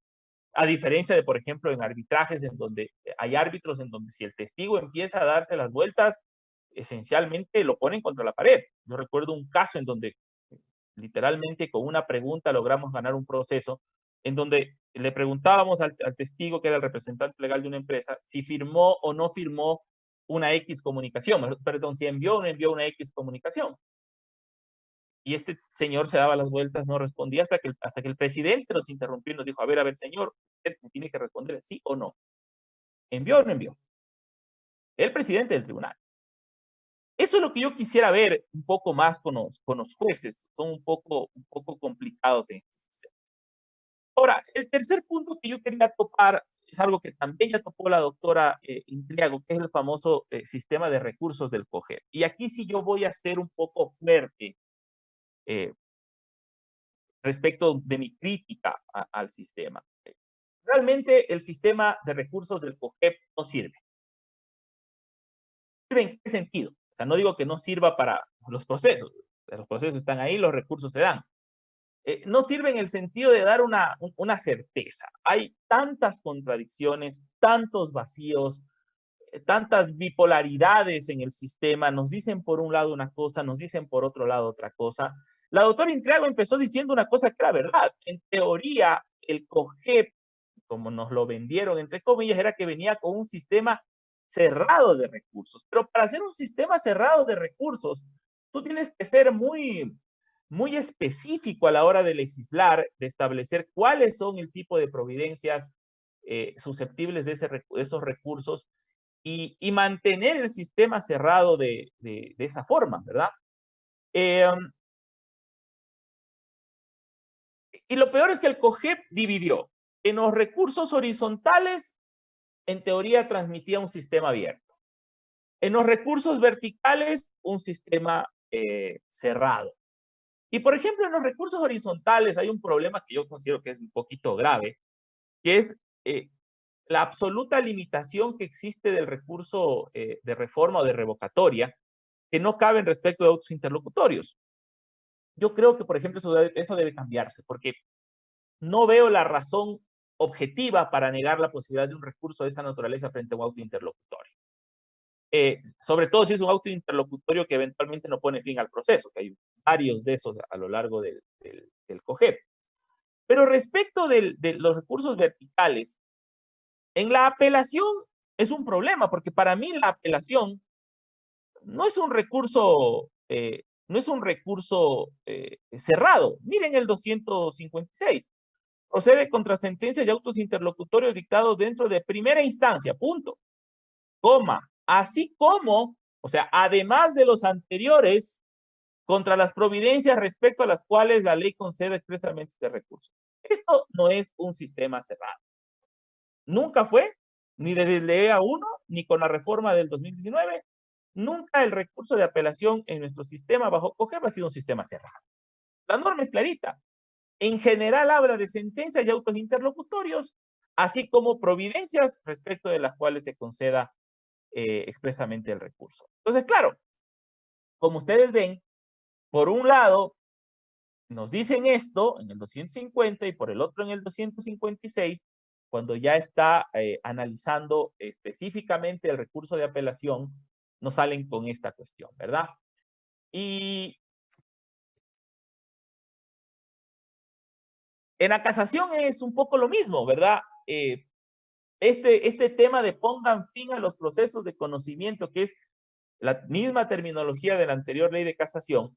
a diferencia de, por ejemplo, en arbitrajes en donde hay árbitros en donde si el testigo empieza a darse las vueltas, esencialmente lo ponen contra la pared. Yo recuerdo un caso en donde literalmente con una pregunta logramos ganar un proceso en donde le preguntábamos al testigo, que era el representante legal de una empresa, si firmó o no firmó una X comunicación, perdón, si envió o no envió una X comunicación. Y este señor se daba las vueltas, no respondía hasta que el presidente nos interrumpió y nos dijo, a ver, señor, usted tiene que responder sí o no. ¿Envió o no envió? El presidente del tribunal. Eso es lo que yo quisiera ver un poco más con los jueces. Son un poco complicados en este sistema. Ahora, el tercer punto que yo quería topar es algo que también ya topó la doctora Intriago, que es el famoso sistema de recursos del COGEP. Y aquí sí yo voy a ser un poco fuerte respecto de mi crítica al sistema. Realmente el sistema de recursos del COGEP no sirve. ¿Sirve en qué sentido? O sea, no digo que no sirva para los procesos. Los procesos están ahí, los recursos se dan. No sirve en el sentido de dar una certeza. Hay tantas contradicciones, tantos vacíos, tantas bipolaridades en el sistema. Nos dicen por un lado una cosa, nos dicen por otro lado otra cosa. La doctora Intriago empezó diciendo una cosa que era verdad. En teoría, el COGEP, como nos lo vendieron, entre comillas, era que venía con un sistema cerrado de recursos. Pero para hacer un sistema cerrado de recursos, tú tienes que ser muy específico a la hora de legislar, de establecer cuáles son el tipo de providencias susceptibles de esos recursos y mantener el sistema cerrado de esa forma, ¿verdad? Y lo peor es que el COGEP dividió. En los recursos horizontales, en teoría, transmitía un sistema abierto. En los recursos verticales, un sistema cerrado. Y, por ejemplo, en los recursos horizontales hay un problema que yo considero que es un poquito grave, que es la absoluta limitación que existe del recurso de reforma o de revocatoria, que no cabe en respecto de autos interlocutorios. Yo creo que, por ejemplo, eso debe cambiarse, porque no veo la razón objetiva para negar la posibilidad de un recurso de esa naturaleza frente a un auto interlocutorio. Sobre todo si es un auto interlocutorio que eventualmente no pone fin al proceso, que hay varios de esos a lo largo del COGEP. Pero respecto de los recursos verticales, en la apelación es un problema, porque para mí la apelación no es un recurso, cerrado. Miren el 256. Procede contra sentencias y autos interlocutorios dictados dentro de primera instancia, punto. Coma. Así como, o sea, además de los anteriores, contra las providencias respecto a las cuales la ley concede expresamente este recurso. Esto no es un sistema cerrado. Nunca fue, ni desde el EA1, ni con la reforma del 2019, nunca el recurso de apelación en nuestro sistema bajo COGEP ha sido un sistema cerrado. La norma es clarita. En general habla de sentencias y autos interlocutorios, así como providencias respecto de las cuales se conceda expresamente el recurso. Entonces, claro, como ustedes ven, por un lado, nos dicen esto en el 250 y por el otro en el 256, cuando ya está analizando específicamente el recurso de apelación, nos salen con esta cuestión, ¿verdad? Y en la casación es un poco lo mismo, ¿verdad? Este tema de pongan fin a los procesos de conocimiento, que es la misma terminología de la anterior ley de casación,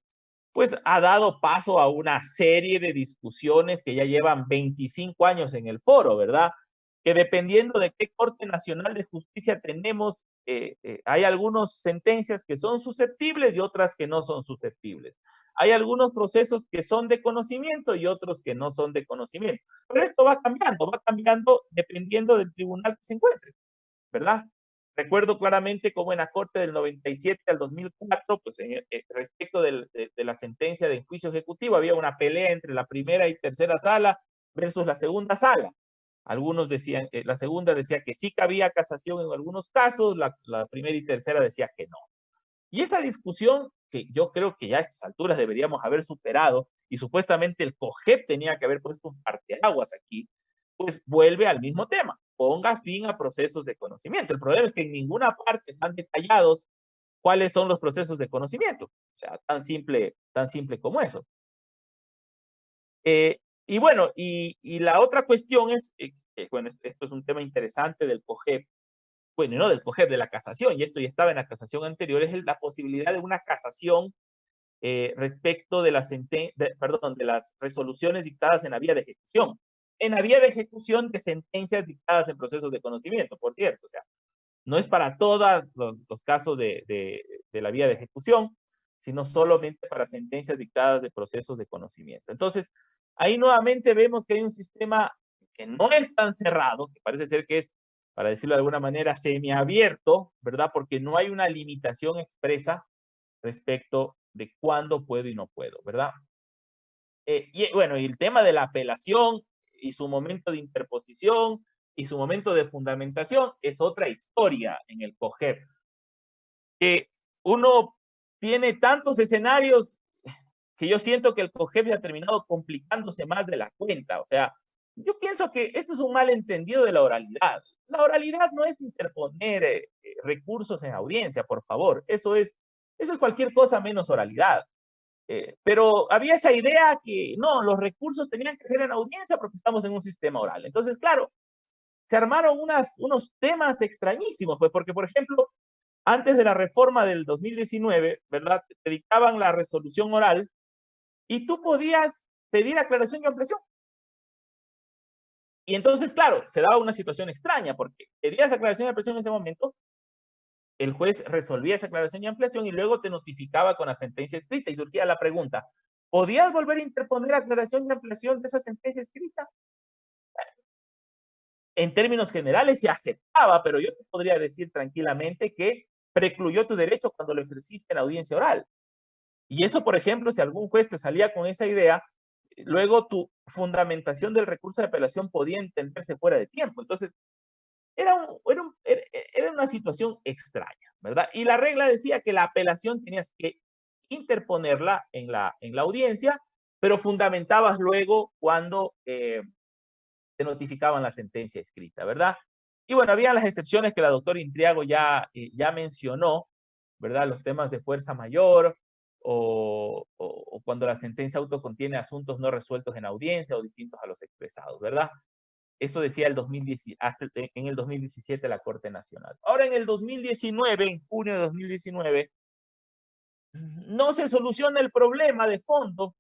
pues ha dado paso a una serie de discusiones que ya llevan 25 años en el foro, ¿verdad? Que dependiendo de qué Corte Nacional de Justicia tenemos, hay algunas sentencias que son susceptibles y otras que no son susceptibles. Hay algunos procesos que son de conocimiento y otros que no son de conocimiento. Pero esto va cambiando dependiendo del tribunal que se encuentre, ¿verdad? Recuerdo claramente cómo en la Corte del 97 al 2004, pues respecto de la sentencia de juicio ejecutivo, había una pelea entre la primera y tercera sala versus la segunda sala. Algunos decían, la segunda decía que sí cabía casación en algunos casos, la primera y tercera decía que no. Y esa discusión, que yo creo que ya a estas alturas deberíamos haber superado, y supuestamente el COGEP tenía que haber puesto un parteaguas aquí, pues vuelve al mismo tema. Ponga fin a procesos de conocimiento. El problema es que en ninguna parte están detallados cuáles son los procesos de conocimiento. O sea, tan simple como eso. Y bueno, y la otra cuestión es, bueno, esto es un tema interesante del COGEP, bueno, no del COGEP, de la casación, y esto ya estaba en la casación anterior, es la posibilidad de una casación respecto de las resoluciones dictadas en la vía de ejecución. En la vía de ejecución de sentencias dictadas en procesos de conocimiento, por cierto. O sea, no es para todos los casos de la vía de ejecución, sino solamente para sentencias dictadas de procesos de conocimiento. Entonces, ahí nuevamente vemos que hay un sistema que no es tan cerrado, que parece ser que es, para decirlo de alguna manera, semiabierto, ¿verdad? Porque no hay una limitación expresa respecto de cuándo puedo y no puedo, ¿verdad? Y bueno, y el tema de la apelación y su momento de interposición y su momento de fundamentación es otra historia en el COGEP. Que uno tiene tantos escenarios que yo siento que el COGEP ha terminado complicándose más de la cuenta. O sea, yo pienso que esto es un malentendido de la oralidad. La oralidad no es interponer recursos en audiencia, por favor. Eso es cualquier cosa menos oralidad. Pero había esa idea que no, los recursos tenían que ser en audiencia porque estamos en un sistema oral. Entonces, claro, se armaron unos temas extrañísimos, pues porque, por ejemplo, antes de la reforma del 2019, ¿verdad? Te dictaban la resolución oral y tú podías pedir aclaración y ampliación. Y entonces, claro, se daba una situación extraña, porque pedías aclaración y ampliación en ese momento, el juez resolvía esa aclaración y ampliación y luego te notificaba con la sentencia escrita y surgía la pregunta, ¿podías volver a interponer aclaración y ampliación de esa sentencia escrita? En términos generales se aceptaba, pero yo te podría decir tranquilamente que precluyó tu derecho cuando lo ejerciste en audiencia oral. Y eso, por ejemplo, si algún juez te salía con esa idea, luego tu fundamentación del recurso de apelación podía entenderse fuera de tiempo. Entonces, era una situación extraña, ¿verdad? Y la regla decía que la apelación tenías que interponerla en la audiencia, pero fundamentabas luego cuando te notificaban la sentencia escrita, ¿verdad? Y bueno, había las excepciones que la doctora Intriago ya mencionó, ¿verdad? Los temas de fuerza mayor o cuando la sentencia auto contiene asuntos no resueltos en audiencia o distintos a los expresados, ¿verdad? Eso decía en el 2017 la Corte Nacional. Ahora en el 2019, en junio de 2019, no se soluciona el problema de fondo,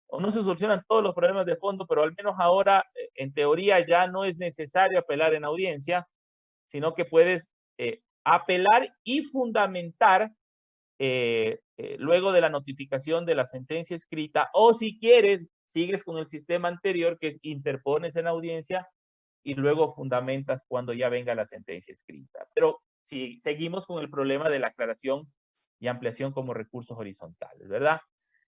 o no se solucionan todos los problemas de fondo, pero al menos ahora, en teoría, ya no es necesario apelar en audiencia, sino que puedes apelar y fundamentar luego de la notificación de la sentencia escrita, o si quieres, sigues con el sistema anterior, que es interpones en audiencia y luego fundamentas cuando ya venga la sentencia escrita. Pero si seguimos con el problema de la aclaración y ampliación como recursos horizontales, ¿verdad?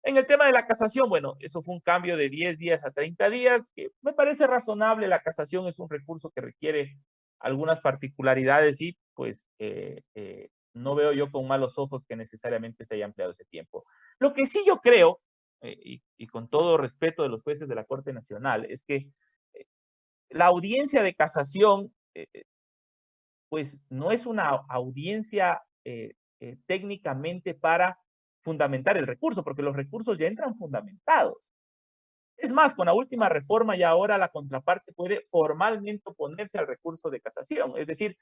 En el tema de la casación, bueno, eso fue un cambio de 10 días a 30 días, que me parece razonable. La casación es un recurso que requiere algunas particularidades y pues no veo yo con malos ojos que necesariamente se haya ampliado ese tiempo. Lo que sí yo creo, y con todo respeto de los jueces de la Corte Nacional, es que la audiencia de casación, pues no es una audiencia técnicamente para fundamentar el recurso, porque los recursos ya entran fundamentados. Es más, con la última reforma ya ahora la contraparte puede formalmente oponerse al recurso de casación. Es decir,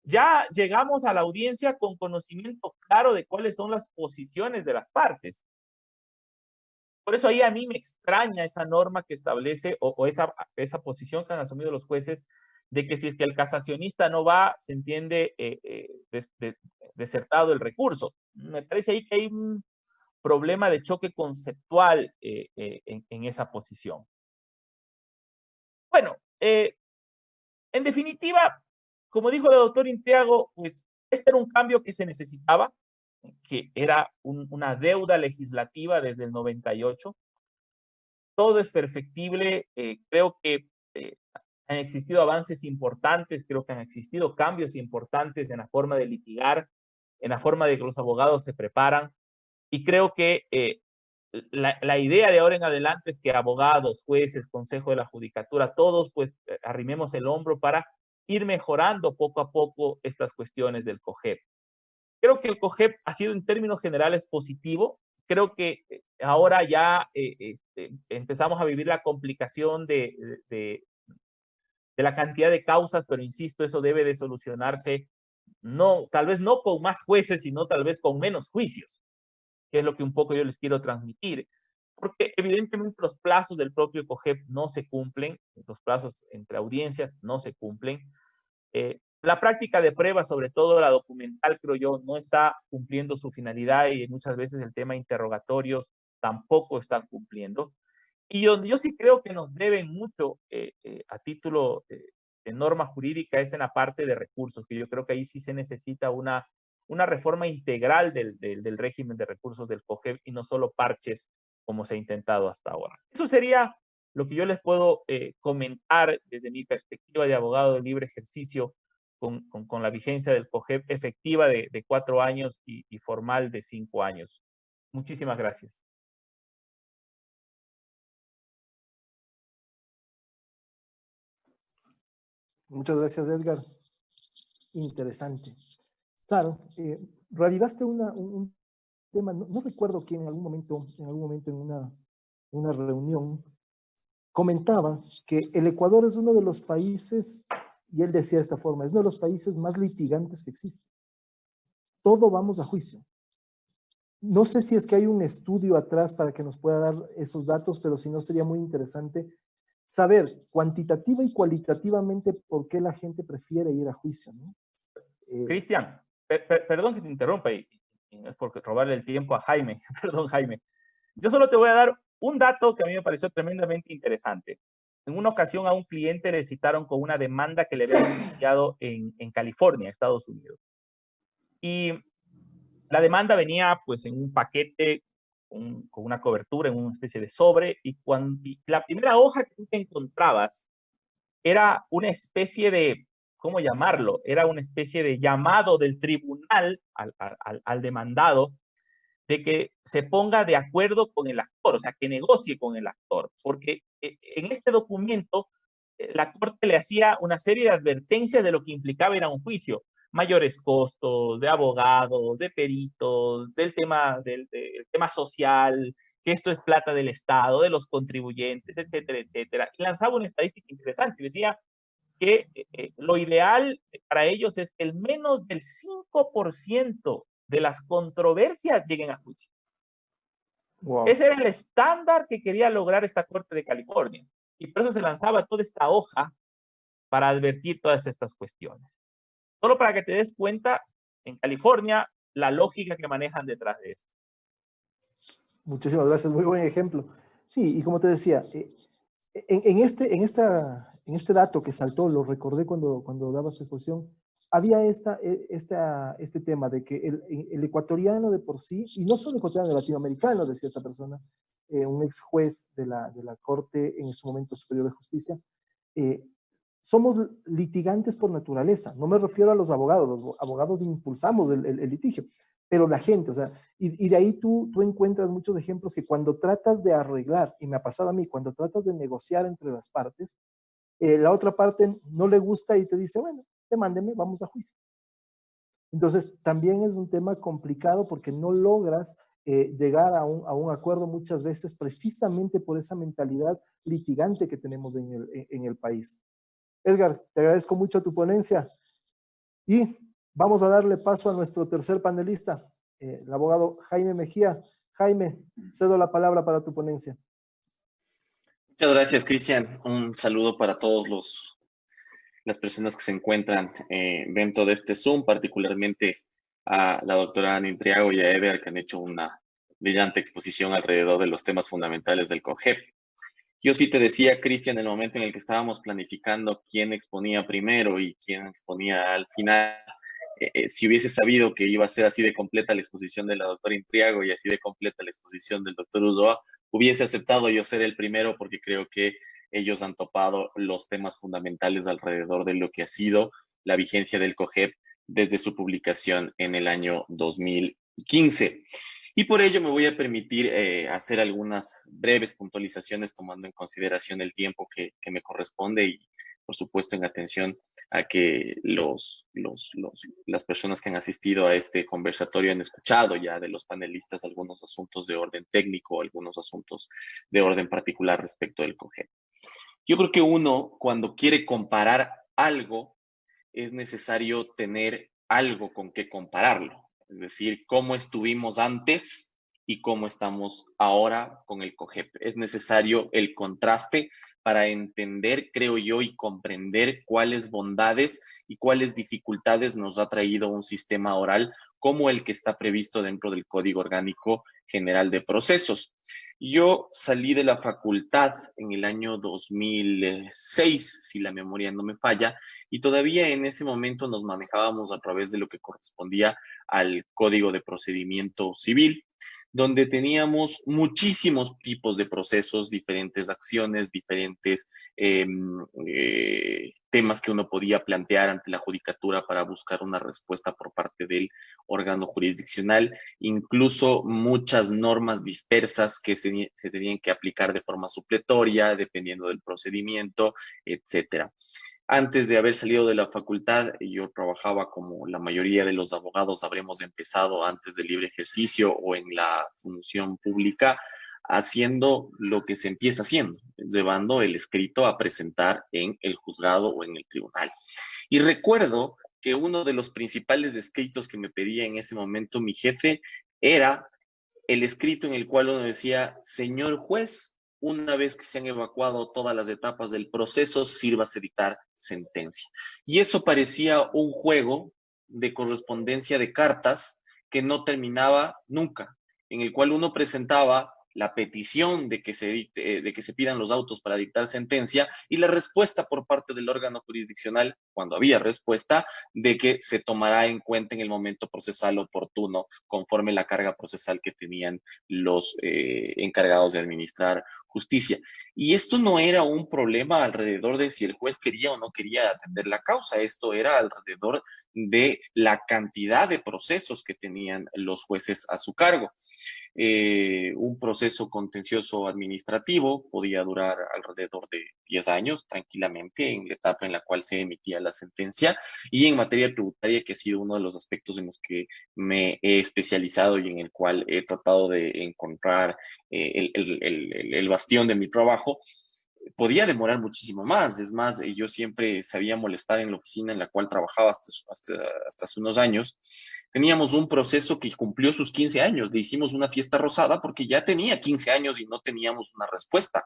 ya llegamos a la audiencia con conocimiento claro de cuáles son las posiciones de las partes. Por eso ahí a mí me extraña esa norma que establece o esa posición que han asumido los jueces de que si es que el casacionista no va, se entiende desertado el recurso. Me parece ahí que hay un problema de choque conceptual en esa posición. Bueno, en definitiva, como dijo el doctor Intriago, pues este era un cambio que se necesitaba, que era una deuda legislativa desde el 98. Todo es perfectible. Creo que han existido avances importantes, creo que han existido cambios importantes en la forma de litigar, en la forma de que los abogados se preparan. Y creo que la idea de ahora en adelante es que abogados, jueces, Consejo de la Judicatura, todos pues arrimemos el hombro para ir mejorando poco a poco estas cuestiones del COGEP. Creo que el COGEP ha sido en términos generales positivo. Creo que ahora ya empezamos a vivir la complicación de la cantidad de causas, pero insisto, eso debe de solucionarse, no, tal vez no con más jueces, sino tal vez con menos juicios, que es lo que un poco yo les quiero transmitir, porque evidentemente los plazos del propio COGEP no se cumplen, los plazos entre audiencias no se cumplen. La práctica de pruebas, sobre todo la documental, creo yo, no está cumpliendo su finalidad y muchas veces el tema de interrogatorios tampoco están cumpliendo. Y donde yo sí creo que nos deben mucho a título de norma jurídica es en la parte de recursos, que yo creo que ahí sí se necesita una reforma integral del régimen de recursos del COGEP y no solo parches como se ha intentado hasta ahora. Eso sería lo que yo les puedo comentar desde mi perspectiva de abogado de libre ejercicio con la vigencia del COGEP efectiva de 4 años y formal de 5 años. Muchísimas gracias. Muchas gracias, Edgar. Interesante. Claro, reavivaste un tema, no recuerdo quién en algún momento en una reunión comentaba que el Ecuador es uno de los países, y él decía de esta forma, es uno de los países más litigantes que existe. Todo vamos a juicio. No sé si es que hay un estudio atrás para que nos pueda dar esos datos, pero si no sería muy interesante saber cuantitativa y cualitativamente por qué la gente prefiere ir a juicio, ¿no? Cristian, perdón que te interrumpa y no es porque robarle el tiempo a Jaime, perdón Jaime. Yo solo te voy a dar un dato que a mí me pareció tremendamente interesante. En una ocasión a un cliente le citaron con una demanda que le habían iniciado en California, Estados Unidos. Y la demanda venía pues en un paquete con una cobertura, en una especie de sobre, y la primera hoja que tú te encontrabas era una especie de, ¿cómo llamarlo? Era una especie de llamado del tribunal al demandado de que se ponga de acuerdo con el actor, o sea, que negocie con el actor, porque en este documento la corte le hacía una serie de advertencias de lo que implicaba ir a un juicio, mayores costos, de abogados, de peritos, del tema social, que esto es plata del Estado, de los contribuyentes, etcétera, etcétera. Y lanzaba una estadística interesante, decía que lo ideal para ellos es que el menos del 5% de las controversias lleguen a juicio. Wow. Ese era el estándar que quería lograr esta Corte de California. Y por eso se lanzaba toda esta hoja para advertir todas estas cuestiones. Solo para que te des cuenta, en California, la lógica que manejan detrás de esto. Muchísimas gracias, muy buen ejemplo. Sí, y como te decía, en este dato que saltó, lo recordé cuando daba su exposición, había este tema de que el ecuatoriano de por sí, y no solo ecuatoriano, latinoamericano, decía esta persona, un ex juez de la Corte en su momento Superior de Justicia, somos litigantes por naturaleza. No me refiero a los abogados impulsamos el litigio, pero la gente, o sea, y de ahí tú encuentras muchos ejemplos que cuando tratas de arreglar, y me ha pasado a mí, cuando tratas de negociar entre las partes, la otra parte no le gusta y te dice, bueno, demándeme, vamos a juicio. Entonces, también es un tema complicado porque no logras llegar a un acuerdo muchas veces precisamente por esa mentalidad litigante que tenemos en el país. Edgar, te agradezco mucho tu ponencia y vamos a darle paso a nuestro tercer panelista, el abogado Jaime Mejía. Jaime, cedo la palabra para tu ponencia. Muchas gracias, Cristian. Un saludo para todos las personas que se encuentran dentro de este Zoom, particularmente a la doctora Ana Intriago y a Eder, que han hecho una brillante exposición alrededor de los temas fundamentales del COGEP. Yo sí te decía, Cristian, en el momento en el que estábamos planificando quién exponía primero y quién exponía al final, si hubiese sabido que iba a ser así de completa la exposición de la doctora Intriago y así de completa la exposición del doctor Ulloa, hubiese aceptado yo ser el primero porque creo que ellos han topado los temas fundamentales alrededor de lo que ha sido la vigencia del COGEP desde su publicación en el año 2015. Y por ello me voy a permitir hacer algunas breves puntualizaciones tomando en consideración el tiempo que me corresponde y, por supuesto, en atención a que las personas que han asistido a este conversatorio han escuchado ya de los panelistas algunos asuntos de orden técnico, algunos asuntos de orden particular respecto del COGEP. Yo creo que uno, cuando quiere comparar algo, es necesario tener algo con qué compararlo. Es decir, cómo estuvimos antes y cómo estamos ahora con el COGEP. Es necesario el contraste para entender, creo yo, y comprender cuáles bondades y cuáles dificultades nos ha traído un sistema oral como el que está previsto dentro del Código Orgánico General de Procesos. Yo salí de la facultad en el año 2006, si la memoria no me falla, y todavía en ese momento nos manejábamos a través de lo que correspondía al Código de Procedimiento Civil, donde teníamos muchísimos tipos de procesos, diferentes acciones, diferentes temas que uno podía plantear ante la judicatura para buscar una respuesta por parte del órgano jurisdiccional, incluso muchas normas dispersas que se tenían que aplicar de forma supletoria, dependiendo del procedimiento, etcétera. Antes de haber salido de la facultad, yo trabajaba como la mayoría de los abogados habremos empezado antes del libre ejercicio o en la función pública, haciendo lo que se empieza haciendo, llevando el escrito a presentar en el juzgado o en el tribunal. Y recuerdo que uno de los principales escritos que me pedía en ese momento mi jefe era el escrito en el cual uno decía, señor juez, una vez que se han evacuado todas las etapas del proceso, sírvase dictar sentencia. Y eso parecía un juego de correspondencia de cartas que no terminaba nunca, en el cual uno presentaba la petición de que se pidan los autos para dictar sentencia y la respuesta por parte del órgano jurisdiccional, cuando había respuesta, de que se tomará en cuenta en el momento procesal oportuno, conforme la carga procesal que tenían los encargados de administrar justicia. Y esto no era un problema alrededor de si el juez quería o no quería atender la causa, esto era alrededor de la cantidad de procesos que tenían los jueces a su cargo. Un proceso contencioso administrativo podía durar alrededor de 10 años tranquilamente en la etapa en la cual se emitía la sentencia, y en materia tributaria, que ha sido uno de los aspectos en los que me he especializado y en el cual he tratado de encontrar el bastión de mi trabajo, podía demorar muchísimo más. Es más, yo siempre sabía molestar en la oficina en la cual trabajaba hasta hace unos años. Teníamos un proceso que cumplió sus 15 años. Le hicimos una fiesta rosada porque ya tenía 15 años y no teníamos una respuesta.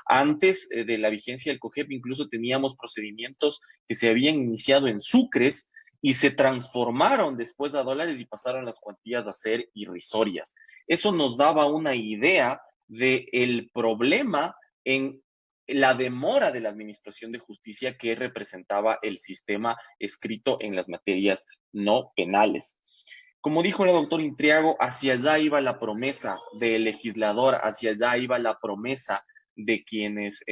Antes de la vigencia del COGEP, incluso teníamos procedimientos que se habían iniciado en sucres y se transformaron después a dólares y pasaron las cuantías a ser irrisorias. Eso nos daba una idea del problema en la demora de la administración de justicia que representaba el sistema escrito en las materias no penales. Como dijo la doctora Intriago, hacia allá iba la promesa del legislador, hacia allá iba la promesa de quienes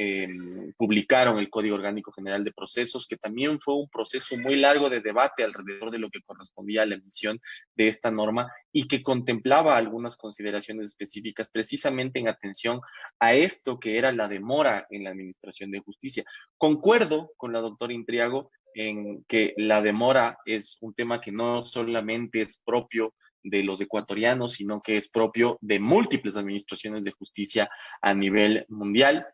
publicaron el Código Orgánico General de Procesos, que también fue un proceso muy largo de debate alrededor de lo que correspondía a la emisión de esta norma y que contemplaba algunas consideraciones específicas precisamente en atención a esto que era la demora en la administración de justicia. Concuerdo con la doctora Intriago en que la demora es un tema que no solamente es propio de los ecuatorianos, sino que es propio de múltiples administraciones de justicia a nivel mundial.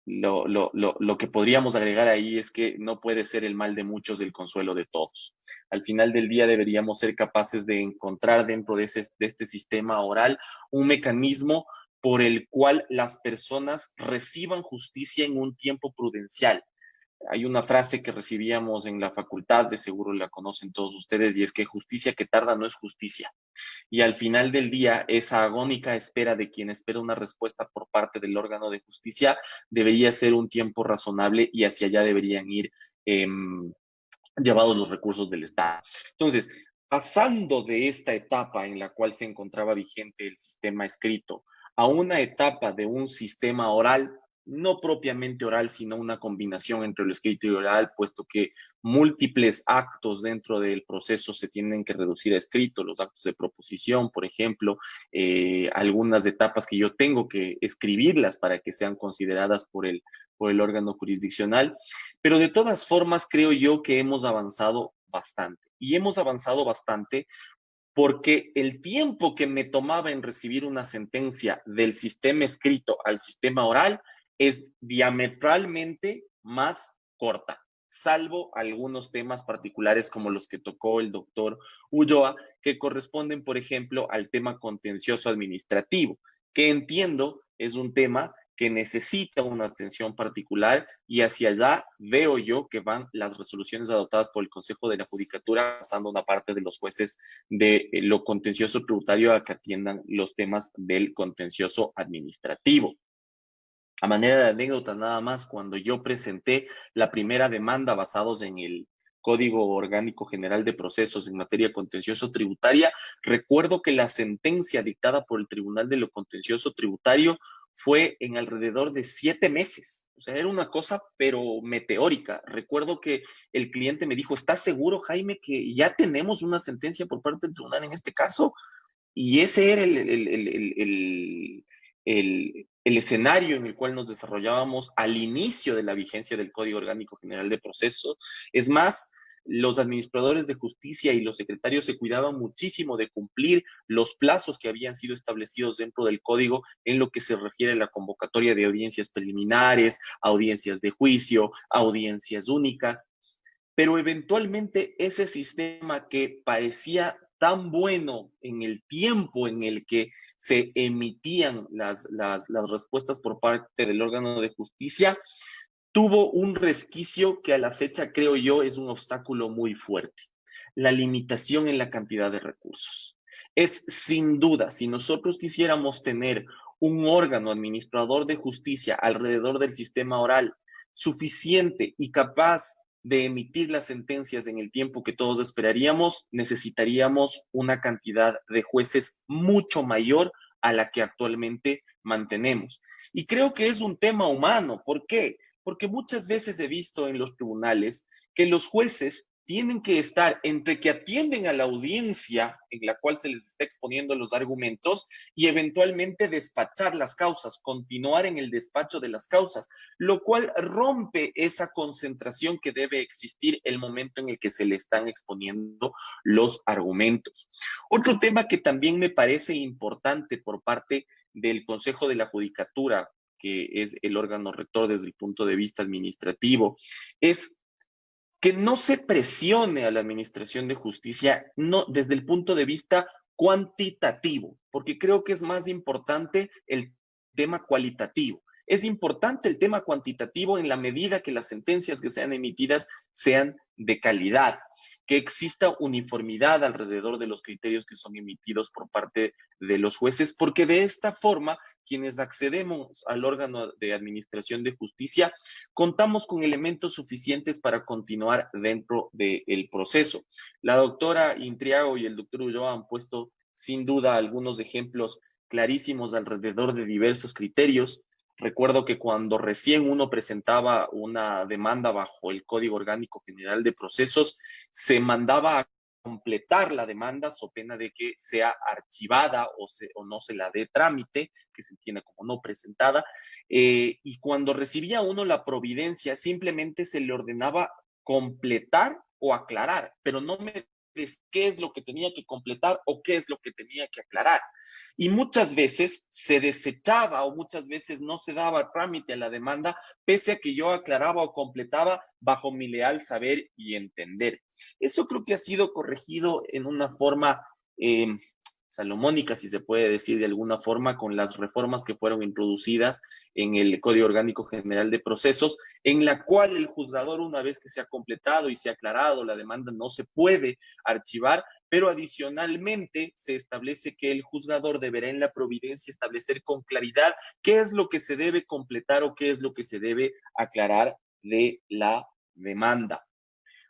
Lo que podríamos agregar ahí es que no puede ser el mal de muchos el consuelo de todos. Al final del día deberíamos ser capaces de encontrar dentro de este sistema oral un mecanismo por el cual las personas reciban justicia en un tiempo prudencial. Hay una frase que recibíamos en la facultad, de seguro la conocen todos ustedes, y es que justicia que tarda no es justicia. Y al final del día, esa agónica espera de quien espera una respuesta por parte del órgano de justicia debería ser un tiempo razonable y hacia allá deberían ir llevados los recursos del Estado. Entonces, pasando de esta etapa en la cual se encontraba vigente el sistema escrito a una etapa de un sistema oral, no propiamente oral, sino una combinación entre lo escrito y oral, puesto que múltiples actos dentro del proceso se tienen que reducir a escrito, los actos de proposición, por ejemplo, algunas etapas que yo tengo que escribirlas para que sean consideradas por el órgano jurisdiccional, pero de todas formas creo yo que hemos avanzado bastante, y hemos avanzado bastante porque el tiempo que me tomaba en recibir una sentencia del sistema escrito al sistema oral es diametralmente más corta, salvo algunos temas particulares como los que tocó el doctor Ulloa, que corresponden, por ejemplo, al tema contencioso administrativo, que entiendo es un tema que necesita una atención particular, y hacia allá veo yo que van las resoluciones adoptadas por el Consejo de la Judicatura, pasando una parte de los jueces de lo contencioso tributario a que atiendan los temas del contencioso administrativo. A manera de anécdota nada más, cuando yo presenté la primera demanda basados en el Código Orgánico General de Procesos en materia contencioso tributaria, recuerdo que la sentencia dictada por el Tribunal de lo Contencioso Tributario fue en alrededor de 7 meses. O sea, era una cosa, pero meteórica. Recuerdo que el cliente me dijo, ¿estás seguro, Jaime, que ya tenemos una sentencia por parte del tribunal en este caso? Y ese era el escenario en el cual nos desarrollábamos al inicio de la vigencia del Código Orgánico General de Procesos. Es más, los administradores de justicia y los secretarios se cuidaban muchísimo de cumplir los plazos que habían sido establecidos dentro del código en lo que se refiere a la convocatoria de audiencias preliminares, audiencias de juicio, audiencias únicas. Pero eventualmente ese sistema que parecía tan bueno en el tiempo en el que se emitían las respuestas por parte del órgano de justicia, tuvo un resquicio que a la fecha creo yo es un obstáculo muy fuerte: la limitación en la cantidad de recursos. Es sin duda, si nosotros quisiéramos tener un órgano administrador de justicia alrededor del sistema oral suficiente y capaz de emitir las sentencias en el tiempo que todos esperaríamos, necesitaríamos una cantidad de jueces mucho mayor a la que actualmente mantenemos. Y creo que es un tema humano. ¿Por qué? Porque muchas veces he visto en los tribunales que los jueces tienen que estar entre que atienden a la audiencia en la cual se les está exponiendo los argumentos y eventualmente despachar las causas, continuar en el despacho de las causas, lo cual rompe esa concentración que debe existir el momento en el que se le están exponiendo los argumentos. Otro tema que también me parece importante por parte del Consejo de la Judicatura, que es el órgano rector desde el punto de vista administrativo, es que no se presione a la administración de justicia desde el punto de vista cuantitativo, porque creo que es más importante el tema cualitativo. Es importante el tema cuantitativo en la medida que las sentencias que sean emitidas sean de calidad, que exista uniformidad alrededor de los criterios que son emitidos por parte de los jueces, porque de esta forma, quienes accedemos al órgano de administración de justicia, contamos con elementos suficientes para continuar dentro del proceso. La doctora Intriago y el doctor Ulloa han puesto sin duda algunos ejemplos clarísimos alrededor de diversos criterios. Recuerdo que cuando recién uno presentaba una demanda bajo el Código Orgánico General de Procesos, se mandaba a completar la demanda so pena de que sea archivada o no se la dé trámite, que se entienda como no presentada, y cuando recibía uno la providencia, simplemente se le ordenaba completar o aclarar, pero no me dices qué es lo que tenía que completar o qué es lo que tenía que aclarar. Y muchas veces se desechaba o muchas veces no se daba trámite a la demanda, pese a que yo aclaraba o completaba bajo mi leal saber y entender. Eso creo que ha sido corregido en una forma salomónica, si se puede decir de alguna forma, con las reformas que fueron introducidas en el Código Orgánico General de Procesos, en la cual el juzgador, una vez que se ha completado y se ha aclarado la demanda, no se puede archivar, pero adicionalmente se establece que el juzgador deberá en la providencia establecer con claridad qué es lo que se debe completar o qué es lo que se debe aclarar de la demanda.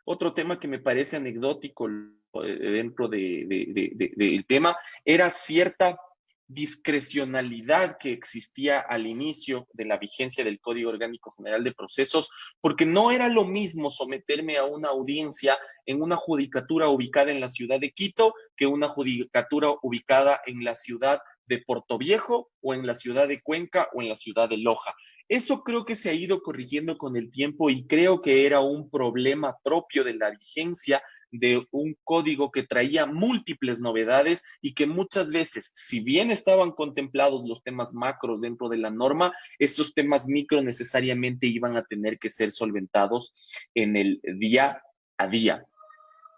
Otro tema que me parece anecdótico dentro del tema era cierta discrecionalidad que existía al inicio de la vigencia del Código Orgánico General de Procesos, porque no era lo mismo someterme a una audiencia en una judicatura ubicada en la ciudad de Quito que una judicatura ubicada en la ciudad de Portoviejo o en la ciudad de Cuenca o en la ciudad de Loja. Eso creo que se ha ido corrigiendo con el tiempo y creo que era un problema propio de la vigencia de un código que traía múltiples novedades y que muchas veces, si bien estaban contemplados los temas macros dentro de la norma, estos temas micro necesariamente iban a tener que ser solventados en el día a día.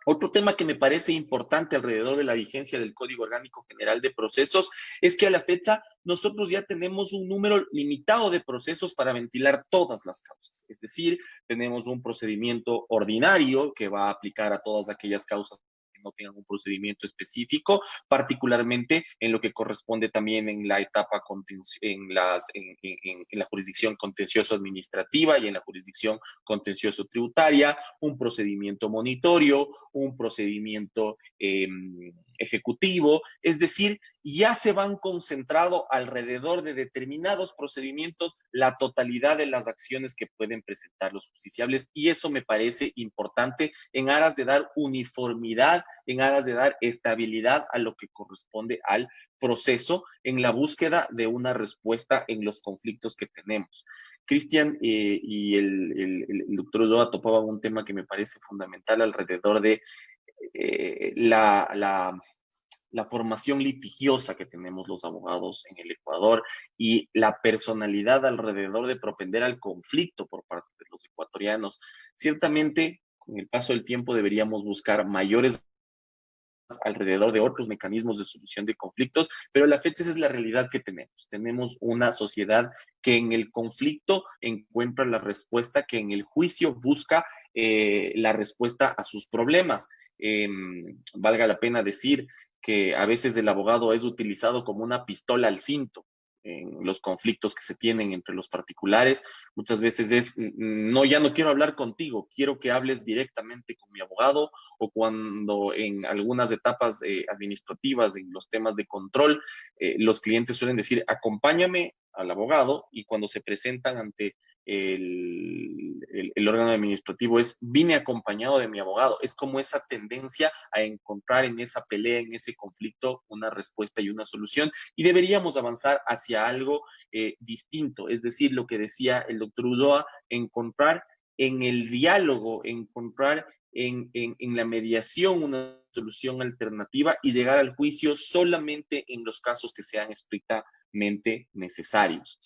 Otro tema que me parece importante alrededor de la vigencia del Código Orgánico General de Procesos es que a la fecha nosotros ya tenemos un número limitado de procesos para ventilar todas las causas. Es decir, tenemos un procedimiento ordinario que va a aplicar a todas aquellas causas que no tengan un procedimiento específico, particularmente en lo que corresponde también en la etapa en la jurisdicción contencioso administrativa y en la jurisdicción contencioso tributaria, un procedimiento monitorio, un procedimiento ejecutivo, es decir, ya se van concentrado alrededor de determinados procedimientos la totalidad de las acciones que pueden presentar los justiciables, y eso me parece importante en aras de dar uniformidad, en aras de dar estabilidad a lo que corresponde al proceso en la búsqueda de una respuesta en los conflictos que tenemos. Cristian y el doctor Ulloa topaban un tema que me parece fundamental alrededor de la formación litigiosa que tenemos los abogados en el Ecuador y la personalidad alrededor de propender al conflicto por parte de los ecuatorianos. Ciertamente, con el paso del tiempo deberíamos buscar mayores alrededor de otros mecanismos de solución de conflictos, pero a la fecha esa es la realidad que tenemos. Tenemos una sociedad que en el conflicto encuentra la respuesta, que en el juicio busca la respuesta a sus problemas. Valga la pena decir que a veces el abogado es utilizado como una pistola al cinto en los conflictos que se tienen entre los particulares. Muchas veces es, no, ya no quiero hablar contigo, quiero que hables directamente con mi abogado, o cuando en algunas etapas administrativas, en los temas de control, los clientes suelen decir, acompáñame al abogado, y cuando se presentan ante el órgano administrativo es, vine acompañado de mi abogado. Es como esa tendencia a encontrar en esa pelea, en ese conflicto, una respuesta y una solución, y deberíamos avanzar hacia algo distinto, es decir, lo que decía el doctor Ulloa, encontrar en el diálogo, encontrar en la mediación una solución alternativa y llegar al juicio solamente en los casos que sean estrictamente necesarios.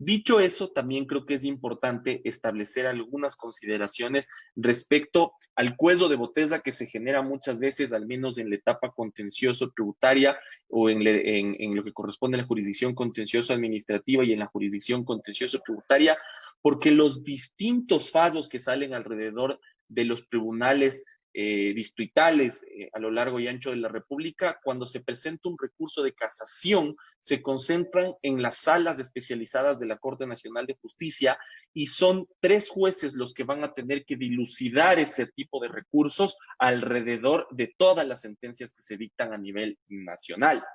Dicho eso, también creo que es importante establecer algunas consideraciones respecto al cuello de botella que se genera muchas veces, al menos en la etapa contencioso tributaria o en lo que corresponde a la jurisdicción contencioso administrativa y en la jurisdicción contencioso tributaria, porque los distintos fallos que salen alrededor de los tribunales distritales a lo largo y ancho de la República, cuando se presenta un recurso de casación, se concentran en las salas especializadas de la Corte Nacional de Justicia, y son 3 jueces los que van a tener que dilucidar ese tipo de recursos alrededor de todas las sentencias que se dictan a nivel nacional.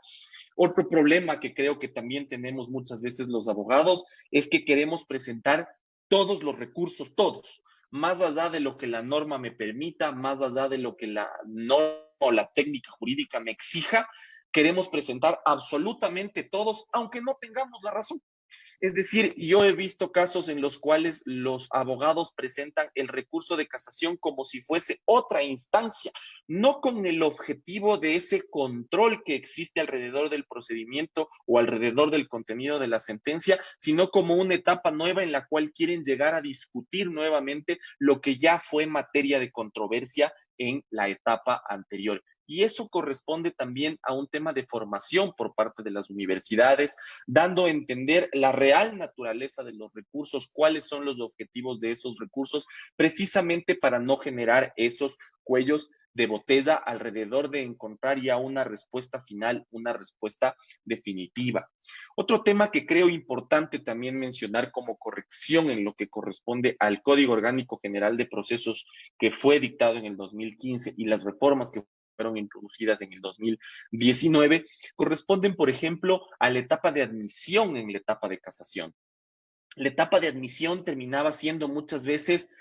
Otro problema que creo que también tenemos muchas veces los abogados es que queremos presentar todos los recursos, todos, más allá de lo que la norma me permita, más allá de lo que la norma o la técnica jurídica me exija, queremos presentar absolutamente todos, aunque no tengamos la razón. Es decir, yo he visto casos en los cuales los abogados presentan el recurso de casación como si fuese otra instancia, no con el objetivo de ese control que existe alrededor del procedimiento o alrededor del contenido de la sentencia, sino como una etapa nueva en la cual quieren llegar a discutir nuevamente lo que ya fue materia de controversia en la etapa anterior. Y eso corresponde también a un tema de formación por parte de las universidades, dando a entender la real naturaleza de los recursos, cuáles son los objetivos de esos recursos, precisamente para no generar esos cuellos de botella alrededor de encontrar ya una respuesta final, una respuesta definitiva. Otro tema que creo importante también mencionar como corrección en lo que corresponde al Código Orgánico General de Procesos que fue dictado en el 2015 y las reformas que fueron introducidas en el 2019, corresponden, por ejemplo, a la etapa de admisión en la etapa de casación. La etapa de admisión terminaba siendo muchas veces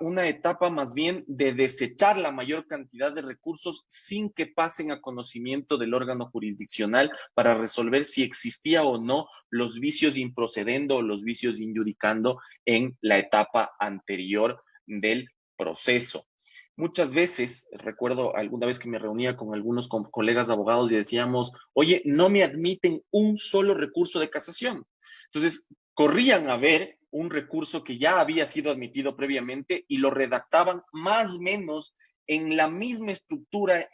una etapa más bien de desechar la mayor cantidad de recursos sin que pasen a conocimiento del órgano jurisdiccional para resolver si existía o no los vicios improcedendo o los vicios injudicando en la etapa anterior del proceso. Muchas veces, recuerdo alguna vez que me reunía con algunos colegas abogados y decíamos, oye, no me admiten un solo recurso de casación. Entonces, corrían a ver un recurso que ya había sido admitido previamente y lo redactaban más o menos en la misma estructura,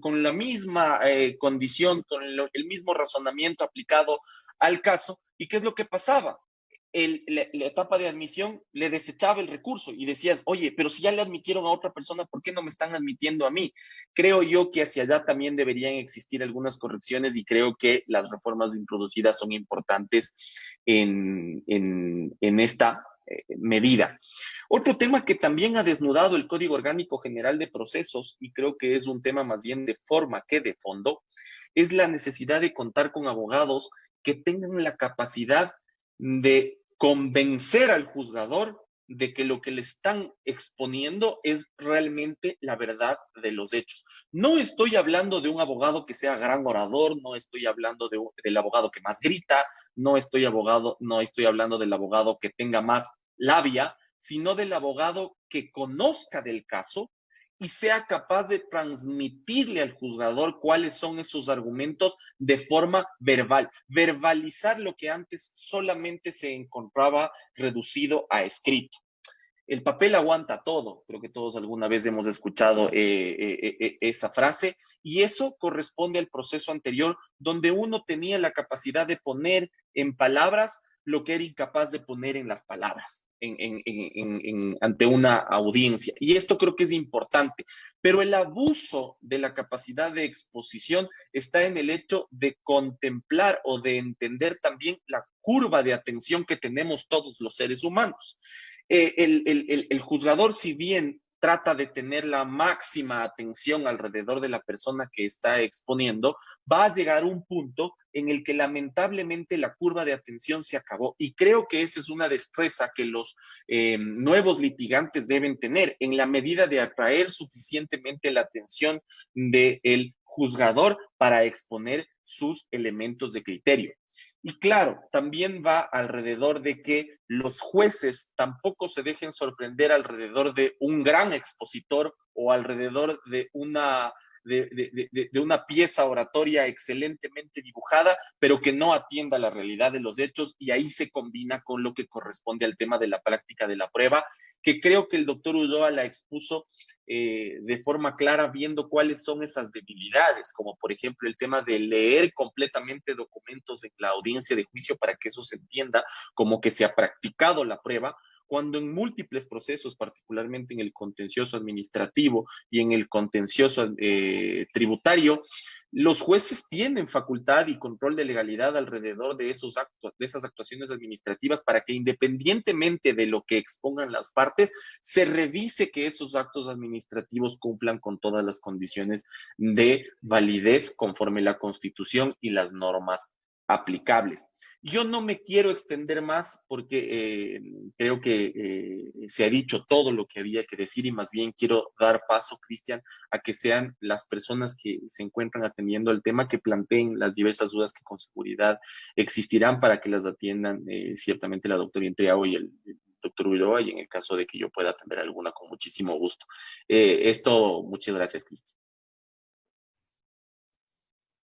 con la misma condición, con el mismo razonamiento aplicado al caso. ¿Y qué es lo que pasaba? La etapa de admisión le desechaba el recurso y decías, oye, pero si ya le admitieron a otra persona, ¿por qué no me están admitiendo a mí? Creo yo que hacia allá también deberían existir algunas correcciones y creo que las reformas introducidas son importantes en esta medida. Otro tema que también ha desnudado el Código Orgánico General de Procesos, y creo que es un tema más bien de forma que de fondo, es la necesidad de contar con abogados que tengan la capacidad de convencer al juzgador de que lo que le están exponiendo es realmente la verdad de los hechos. No estoy hablando de un abogado que sea gran orador, no estoy hablando del abogado que más grita, no estoy hablando del abogado que tenga más labia, sino del abogado que conozca del caso y sea capaz de transmitirle al juzgador cuáles son esos argumentos de forma verbal. Verbalizar lo que antes solamente se encontraba reducido a escrito. el papel aguanta todo. Creo que todos alguna vez hemos escuchado esa frase, y eso corresponde al proceso anterior, donde uno tenía la capacidad de poner en palabras lo que era incapaz de poner en las palabras ante una audiencia. Y esto creo que es importante. Pero el abuso de la capacidad de exposición está en el hecho de contemplar o de entender también la curva de atención que tenemos todos los seres humanos. El juzgador, si bien trata de tener la máxima atención alrededor de la persona que está exponiendo, va a llegar a un punto en el que lamentablemente la curva de atención se acabó. Y creo que esa es una destreza que los nuevos litigantes deben tener, en la medida de atraer suficientemente la atención del juzgador para exponer sus elementos de criterio. Y claro, también va alrededor de que los jueces tampoco se dejen sorprender alrededor de un gran expositor o alrededor de una pieza oratoria excelentemente dibujada, pero que no atienda la realidad de los hechos, y ahí se combina con lo que corresponde al tema de la práctica de la prueba, que creo que el doctor Ulloa la expuso de forma clara, viendo cuáles son esas debilidades, como por ejemplo el tema de leer completamente documentos en la audiencia de juicio para que eso se entienda como que se ha practicado la prueba, cuando en múltiples procesos, particularmente en el contencioso administrativo y en el contencioso tributario, los jueces tienen facultad y control de legalidad alrededor de esos actos, de esas actuaciones administrativas, para que independientemente de lo que expongan las partes, se revise que esos actos administrativos cumplan con todas las condiciones de validez conforme la Constitución y las normas aplicables. Yo no me quiero extender más porque creo que se ha dicho todo lo que había que decir, y más bien quiero dar paso, Cristian, a que sean las personas que se encuentran atendiendo el tema que planteen las diversas dudas que con seguridad existirán, para que las atiendan ciertamente la doctora Intriago y el doctor Ulloa, y en el caso de que yo pueda atender alguna, con muchísimo gusto. Esto, muchas gracias, Cristian.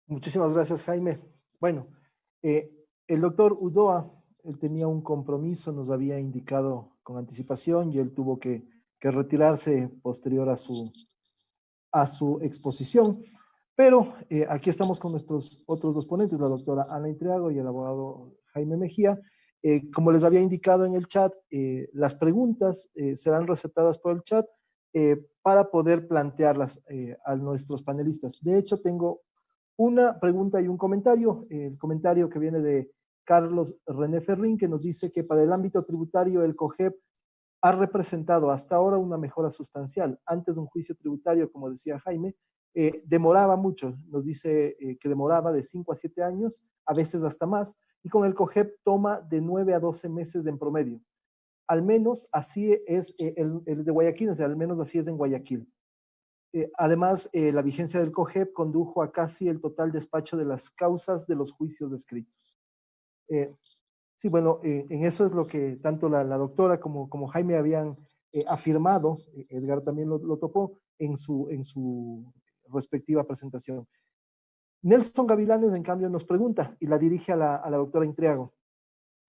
Muchísimas gracias, Jaime. Bueno, el doctor Ulloa, él tenía un compromiso, nos había indicado con anticipación, y él tuvo que retirarse posterior a su exposición. Pero aquí estamos con nuestros otros dos ponentes, la doctora Ana Intriago y el abogado Jaime Mejía. Como les había indicado en el chat, las preguntas serán receptadas por el chat para poder plantearlas a nuestros panelistas. De hecho, tengo una pregunta y un comentario. El comentario que viene de Carlos René Ferrín, que nos dice que para el ámbito tributario el COGEP ha representado hasta ahora una mejora sustancial. Antes de un juicio tributario, como decía Jaime, demoraba mucho. Nos dice que demoraba de 5 a 7 años, a veces hasta más, y con el COGEP toma de 9 a 12 meses en promedio. Al menos así es el de Guayaquil, o sea, al menos así es en Guayaquil. Además, la vigencia del COGEP condujo a casi el total despacho de las causas de los juicios descritos. Sí, bueno, en eso es lo que tanto la doctora como Jaime habían afirmado. Edgar también lo topó en su respectiva presentación. Nelson Gavilanes, en cambio, nos pregunta, y la dirige a la doctora Intriago: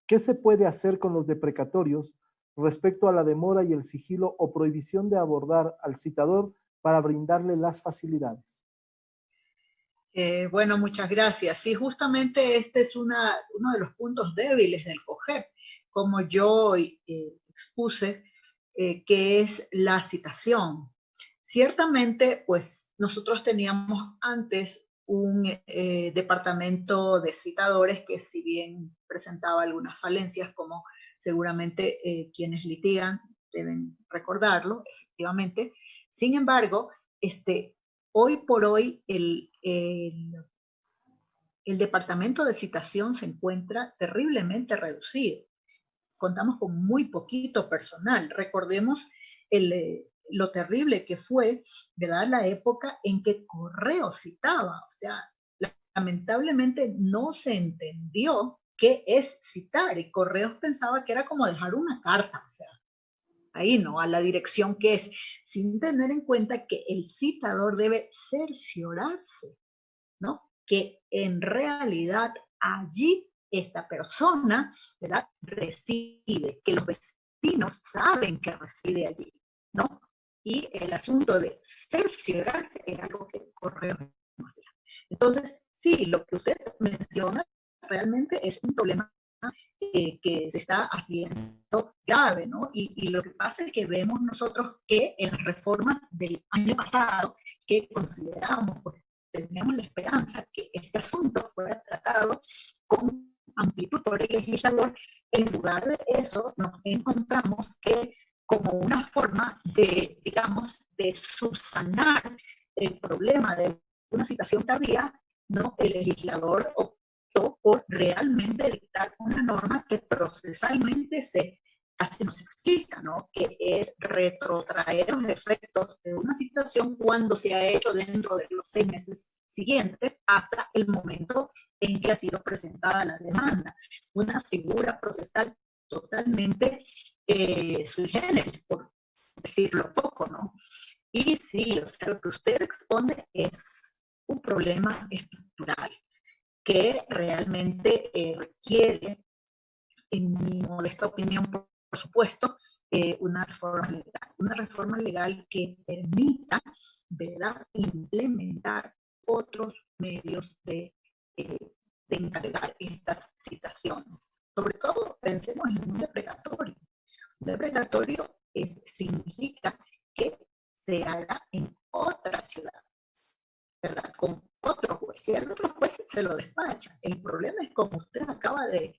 ¿qué se puede hacer con los deprecatorios respecto a la demora y el sigilo o prohibición de abordar al citador para brindarle las facilidades? Bueno, muchas gracias. Sí, justamente este es uno de los puntos débiles del COGEP, como yo expuse, que es la citación. Ciertamente, pues nosotros teníamos antes un departamento de citadores que, si bien presentaba algunas falencias, como seguramente quienes litigan deben recordarlo, efectivamente. Sin embargo, hoy por hoy el departamento de citación se encuentra terriblemente reducido. Contamos con muy poquito personal. Recordemos lo terrible que fue, ¿verdad?, la época en que Correo citaba. O sea, lamentablemente no se entendió qué es citar, y Correos pensaba que era como dejar una carta, o sea, ahí no, a la dirección que es, sin tener en cuenta que el citador debe cerciorarse, ¿no?, que en realidad allí esta persona, ¿verdad?, reside, que los vecinos saben que reside allí, ¿no? Y el asunto de cerciorarse es algo que el correo no hacía. Entonces, sí, lo que usted menciona realmente es un problema que se está haciendo grave, ¿no? Y lo que pasa es que vemos nosotros que en las reformas del año pasado, que consideramos, pues, teníamos la esperanza que este asunto fuera tratado con amplitud por el legislador, en lugar de eso nos encontramos que como una forma de, digamos, de subsanar el problema de una citación tardía, ¿no? El legislador optó por realmente dictar una norma que procesalmente así nos explica, ¿no? Que es retrotraer los efectos de una citación cuando se ha hecho dentro de los 6 meses siguientes hasta el momento en que ha sido presentada la demanda. Una figura procesal totalmente sui generis, por decirlo poco, ¿no? Y sí, o sea, lo que usted expone es un problema estructural que realmente requiere, en mi modesta opinión, por supuesto, una reforma legal que permita, ¿verdad?, implementar otros medios de encargar estas citaciones. Sobre todo, pensemos en un deprecatorio. Un deprecatorio significa que se haga en otra ciudad, ¿verdad?, con otro juez, y el otro juez se lo despacha. El problema es, como usted acaba de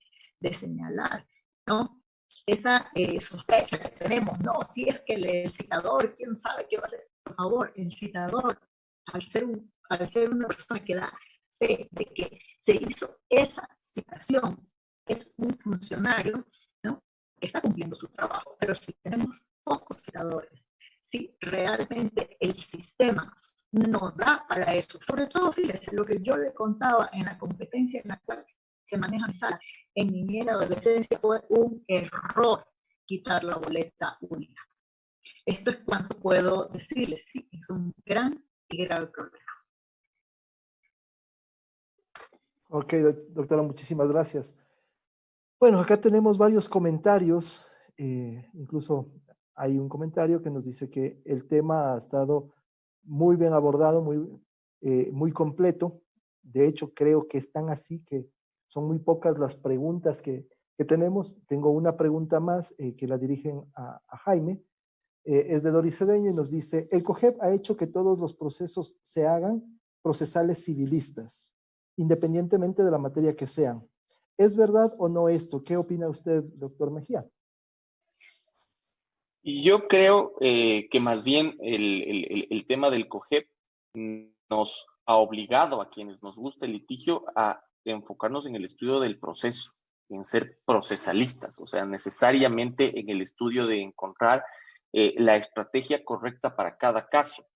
señalar, ¿no? Esa sospecha que tenemos, no, si es que el citador, quién sabe qué va a hacer. Por favor, el citador, al ser una persona que da fe de que se hizo esa citación, es un funcionario, ¿no?, que está cumpliendo su trabajo. Pero si tenemos pocos citadores, si realmente el sistema no da para eso, sobre todo, fíjese, lo que yo le contaba en la competencia en la cual se maneja mi sala, en mi niñez y adolescencia fue un error quitar la boleta única. Esto es cuanto puedo decirles, sí, es un gran y grave problema. Ok, doctora, muchísimas gracias. Bueno, acá tenemos varios comentarios, incluso hay un comentario que nos dice que el tema ha estado muy bien abordado, muy completo. De hecho, creo que es tan así que son muy pocas las preguntas que tenemos. Tengo una pregunta más que la dirigen a Jaime. Es de Doris Cedeño y nos dice, el COGEP ha hecho que todos los procesos se hagan procesales civilistas, independientemente de la materia que sean. ¿Es verdad o no esto? ¿Qué opina usted, doctor Mejía? Y yo creo que más bien el tema del COGEP nos ha obligado a quienes nos gusta el litigio a enfocarnos en el estudio del proceso, en ser procesalistas, o sea, necesariamente en el estudio de encontrar la estrategia correcta para cada caso.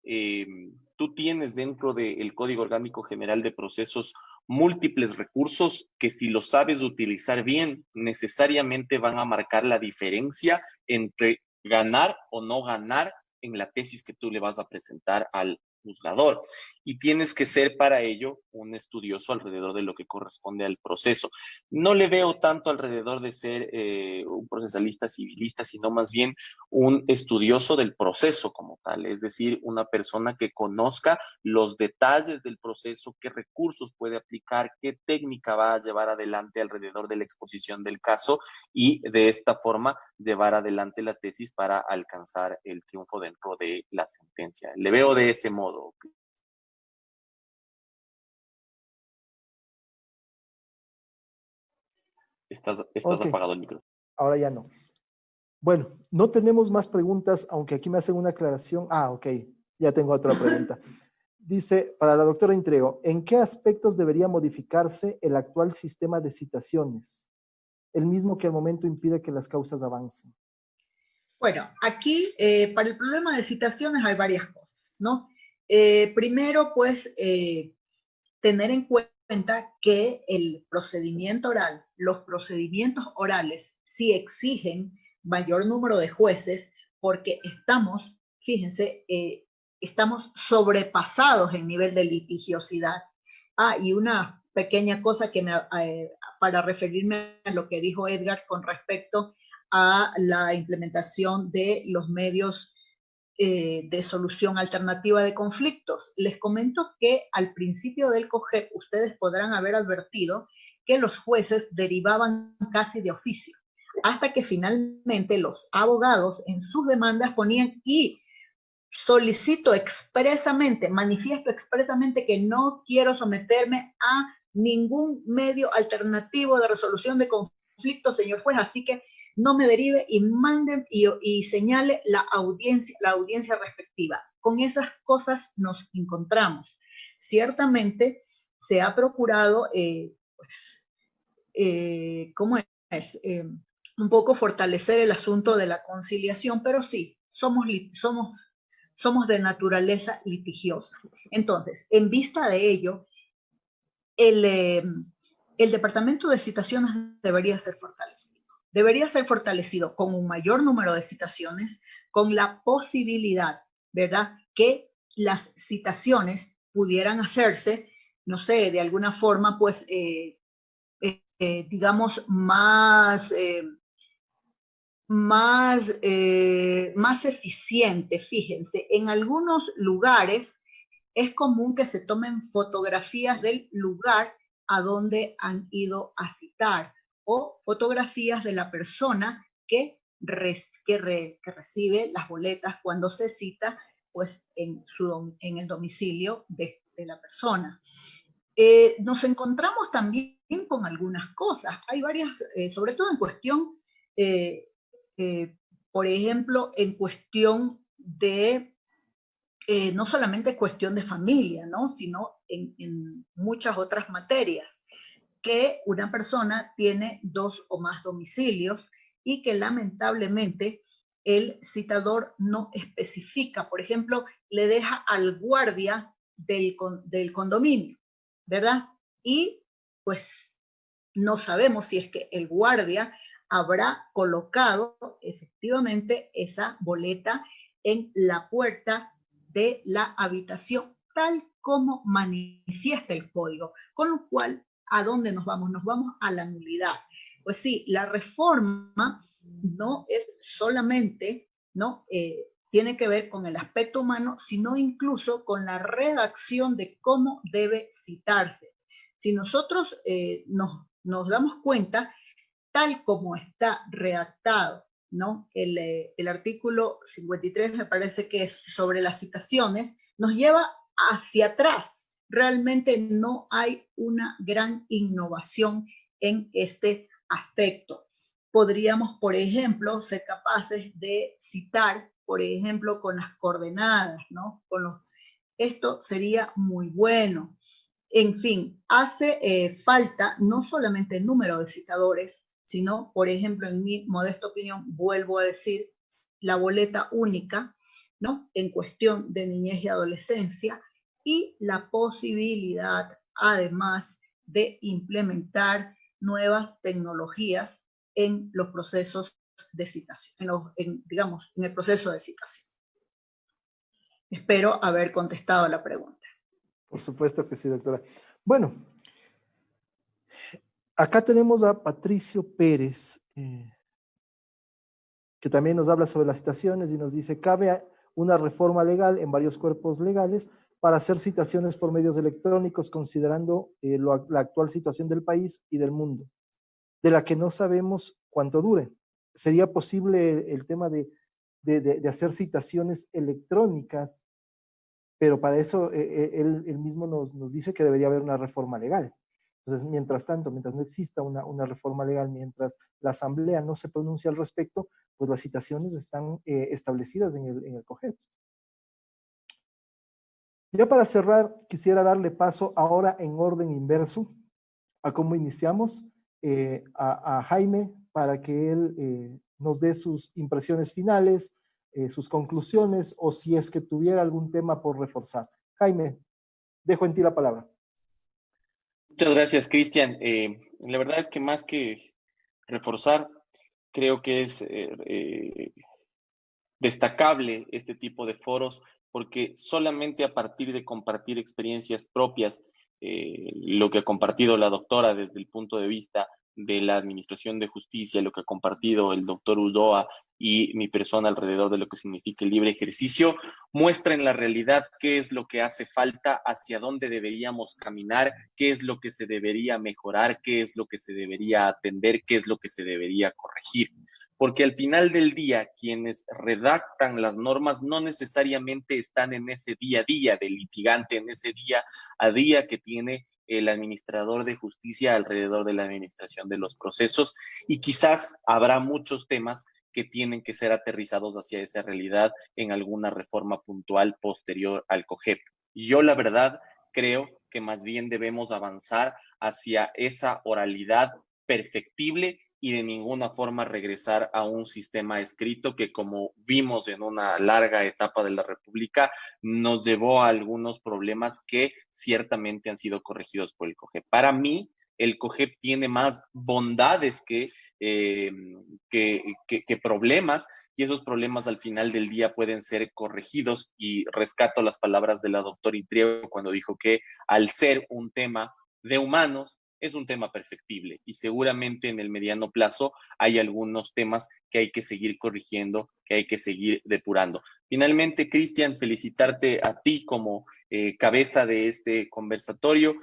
Tú tienes dentro del Código Orgánico General de Procesos múltiples recursos que, si los sabes utilizar bien, necesariamente van a marcar la diferencia entre ganar o no ganar en la tesis que tú le vas a presentar al juzgador. Y tienes que ser para ello un estudioso alrededor de lo que corresponde al proceso. No le veo tanto alrededor de ser un procesalista civilista, sino más bien un estudioso del proceso como tal, es decir, una persona que conozca los detalles del proceso, qué recursos puede aplicar, qué técnica va a llevar adelante alrededor de la exposición del caso, y de esta forma llevar adelante la tesis para alcanzar el triunfo dentro de la sentencia. Le veo de ese modo. Estás okay. Apagado el micro. Ahora ya no. Bueno, no tenemos más preguntas, aunque aquí me hacen una aclaración. Ah, ok, ya tengo otra pregunta. Dice, para la doctora Intriago, ¿en qué aspectos debería modificarse el actual sistema de citaciones? El mismo que al momento impide que las causas avancen. Bueno, aquí para el problema de citaciones hay varias cosas, ¿no? Primero, pues, tener en cuenta que el procedimiento oral, los procedimientos orales sí exigen mayor número de jueces porque estamos, fíjense, estamos sobrepasados en nivel de litigiosidad. Y una pequeña cosa que para referirme a lo que dijo Edgar con respecto a la implementación de los medios de solución alternativa de conflictos. Les comento que al principio del COGEP ustedes podrán haber advertido que los jueces derivaban casi de oficio, hasta que finalmente los abogados en sus demandas ponían y solicito expresamente, manifiesto expresamente que no quiero someterme a ningún medio alternativo de resolución de conflictos, señor juez, así que no me derive y manden y señale la audiencia respectiva. Con esas cosas nos encontramos. Ciertamente se ha procurado, ¿cómo es? Un poco fortalecer el asunto de la conciliación, pero sí, somos de naturaleza litigiosa. Entonces, en vista de ello, el Departamento de Citaciones debería ser fortalecido. Debería ser fortalecido con un mayor número de citaciones, con la posibilidad, ¿verdad?, que las citaciones pudieran hacerse, no sé, de alguna forma, pues, digamos, más eficiente. Fíjense, en algunos lugares es común que se tomen fotografías del lugar a donde han ido a citar, o fotografías de la persona que recibe las boletas cuando se cita, pues, en el domicilio de la persona. Nos encontramos también con algunas cosas. Hay varias, sobre todo en cuestión, por ejemplo, en cuestión de, no solamente cuestión de familia, ¿no?, sino en muchas otras materias, que una persona tiene 2 o más domicilios y que lamentablemente el citador no especifica. Por ejemplo, le deja al guardia del condominio, ¿verdad? Y pues no sabemos si es que el guardia habrá colocado efectivamente esa boleta en la puerta de la habitación, tal como manifiesta el código, con lo cual, ¿a dónde nos vamos? Nos vamos a la nulidad. Pues sí, la reforma no es solamente, ¿no?, tiene que ver con el aspecto humano, sino incluso con la redacción de cómo debe citarse. Si nosotros nos damos cuenta, tal como está redactado, ¿no?, el artículo 53, me parece que es sobre las citaciones, nos lleva hacia atrás. Realmente no hay una gran innovación en este aspecto. Podríamos, por ejemplo, ser capaces de citar, por ejemplo, con las coordenadas, ¿no? Esto sería muy bueno. En fin, hace falta no solamente el número de citadores, sino, por ejemplo, en mi modesta opinión, vuelvo a decir, la boleta única, ¿no?, en cuestión de niñez y adolescencia, y la posibilidad, además, de implementar nuevas tecnologías en los procesos de citación, digamos, en el proceso de citación. Espero haber contestado a la pregunta. Por supuesto que sí, doctora. Bueno, acá tenemos a Patricio Pérez, que también nos habla sobre las citaciones y nos dice: cabe una reforma legal en varios cuerpos legales para hacer citaciones por medios electrónicos, considerando la actual situación del país y del mundo, de la que no sabemos cuánto dure. ¿Sería posible el tema de hacer citaciones electrónicas? Pero para eso él mismo nos dice que debería haber una reforma legal. Entonces, mientras tanto, mientras no exista una reforma legal, mientras la Asamblea no se pronuncia al respecto, pues las citaciones están establecidas en el COGEP. Ya para cerrar, quisiera darle paso ahora en orden inverso a cómo iniciamos, a Jaime, para que él nos dé sus impresiones finales, sus conclusiones, o si es que tuviera algún tema por reforzar. Jaime, dejo en ti la palabra. Muchas gracias, Cristian. La verdad es que más que reforzar, creo que es destacable este tipo de foros, porque solamente a partir de compartir experiencias propias, lo que ha compartido la doctora desde el punto de vista de la Administración de Justicia, lo que ha compartido el doctor Ulloa y mi persona alrededor de lo que significa el libre ejercicio, muestra en la realidad qué es lo que hace falta, hacia dónde deberíamos caminar, qué es lo que se debería mejorar, qué es lo que se debería atender, qué es lo que se debería corregir. Porque al final del día, quienes redactan las normas no necesariamente están en ese día a día del litigante, en ese día a día que tiene el administrador de justicia alrededor de la administración de los procesos, y quizás habrá muchos temas que tienen que ser aterrizados hacia esa realidad en alguna reforma puntual posterior al COGEP. Y yo la verdad creo que más bien debemos avanzar hacia esa oralidad perfectible y de ninguna forma regresar a un sistema escrito que, como vimos en una larga etapa de la República, nos llevó a algunos problemas que ciertamente han sido corregidos por el COGEP. Para mí, el COGEP tiene más bondades que problemas, y esos problemas al final del día pueden ser corregidos, y rescato las palabras de la doctora Intriago cuando dijo que al ser un tema de humanos, es un tema perfectible, y seguramente en el mediano plazo hay algunos temas que hay que seguir corrigiendo, que hay que seguir depurando. Finalmente, Cristian, felicitarte a ti como cabeza de este conversatorio.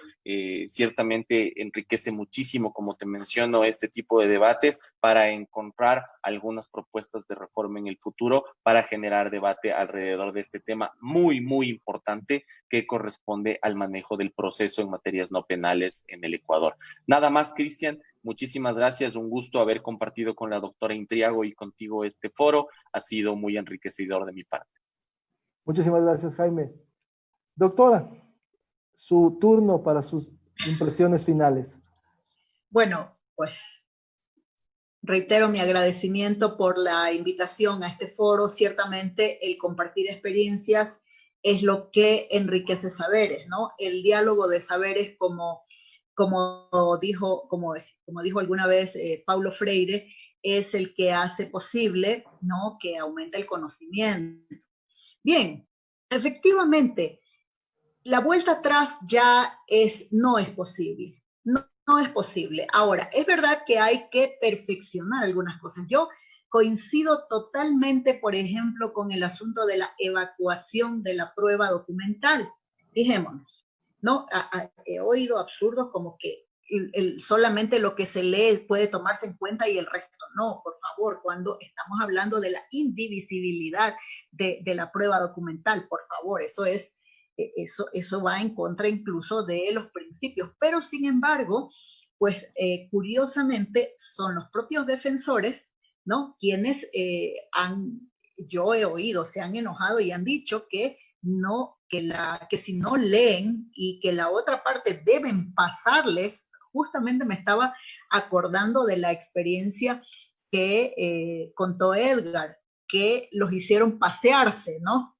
Ciertamente enriquece muchísimo, como te menciono, este tipo de debates para encontrar algunas propuestas de reforma en el futuro, para generar debate alrededor de este tema muy, muy importante que corresponde al manejo del proceso en materias no penales en el Ecuador. Nada más, Cristian. Muchísimas gracias, un gusto haber compartido con la doctora Intriago y contigo este foro. Ha sido muy enriquecedor de mi parte. Muchísimas gracias, Jaime. Doctora, su turno para sus impresiones finales. Bueno, pues reitero mi agradecimiento por la invitación a este foro. Ciertamente el compartir experiencias es lo que enriquece saberes, ¿no? El diálogo de saberes, como dijo alguna vez Paulo Freire, es el que hace posible, ¿no?, que aumente el conocimiento. Bien, efectivamente, la vuelta atrás ya no es posible. No es posible. Ahora, es verdad que hay que perfeccionar algunas cosas. Yo coincido totalmente, por ejemplo, con el asunto de la evacuación de la prueba documental. Fijémonos, ¿no? He oído absurdos como que solamente lo que se lee puede tomarse en cuenta y el resto no. Por favor, cuando estamos hablando de la indivisibilidad de la prueba documental, por favor, eso va en contra incluso de los principios. Pero sin embargo, pues curiosamente son los propios defensores, ¿no?, quienes yo he oído, se han enojado y han dicho que si no leen y que la otra parte deben pasarles. Justamente me estaba acordando de la experiencia que contó Edgar, que los hicieron pasearse, ¿no?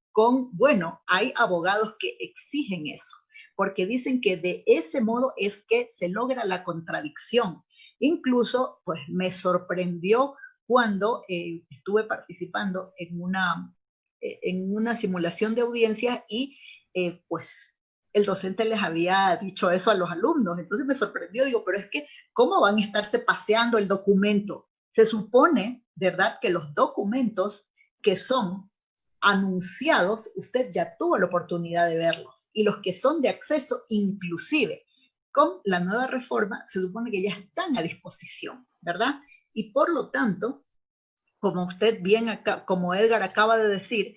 Bueno, hay abogados que exigen eso, porque dicen que de ese modo es que se logra la contradicción. Incluso, pues me sorprendió cuando estuve participando en una simulación de audiencia y pues el docente les había dicho eso a los alumnos. Entonces me sorprendió, digo, pero es que, ¿cómo van a estarse paseando el documento? Se supone, ¿verdad?, que los documentos que son anunciados, usted ya tuvo la oportunidad de verlos, y los que son de acceso, inclusive con la nueva reforma, se supone que ya están a disposición, ¿verdad? Y por lo tanto, como usted bien como Edgar acaba de decir,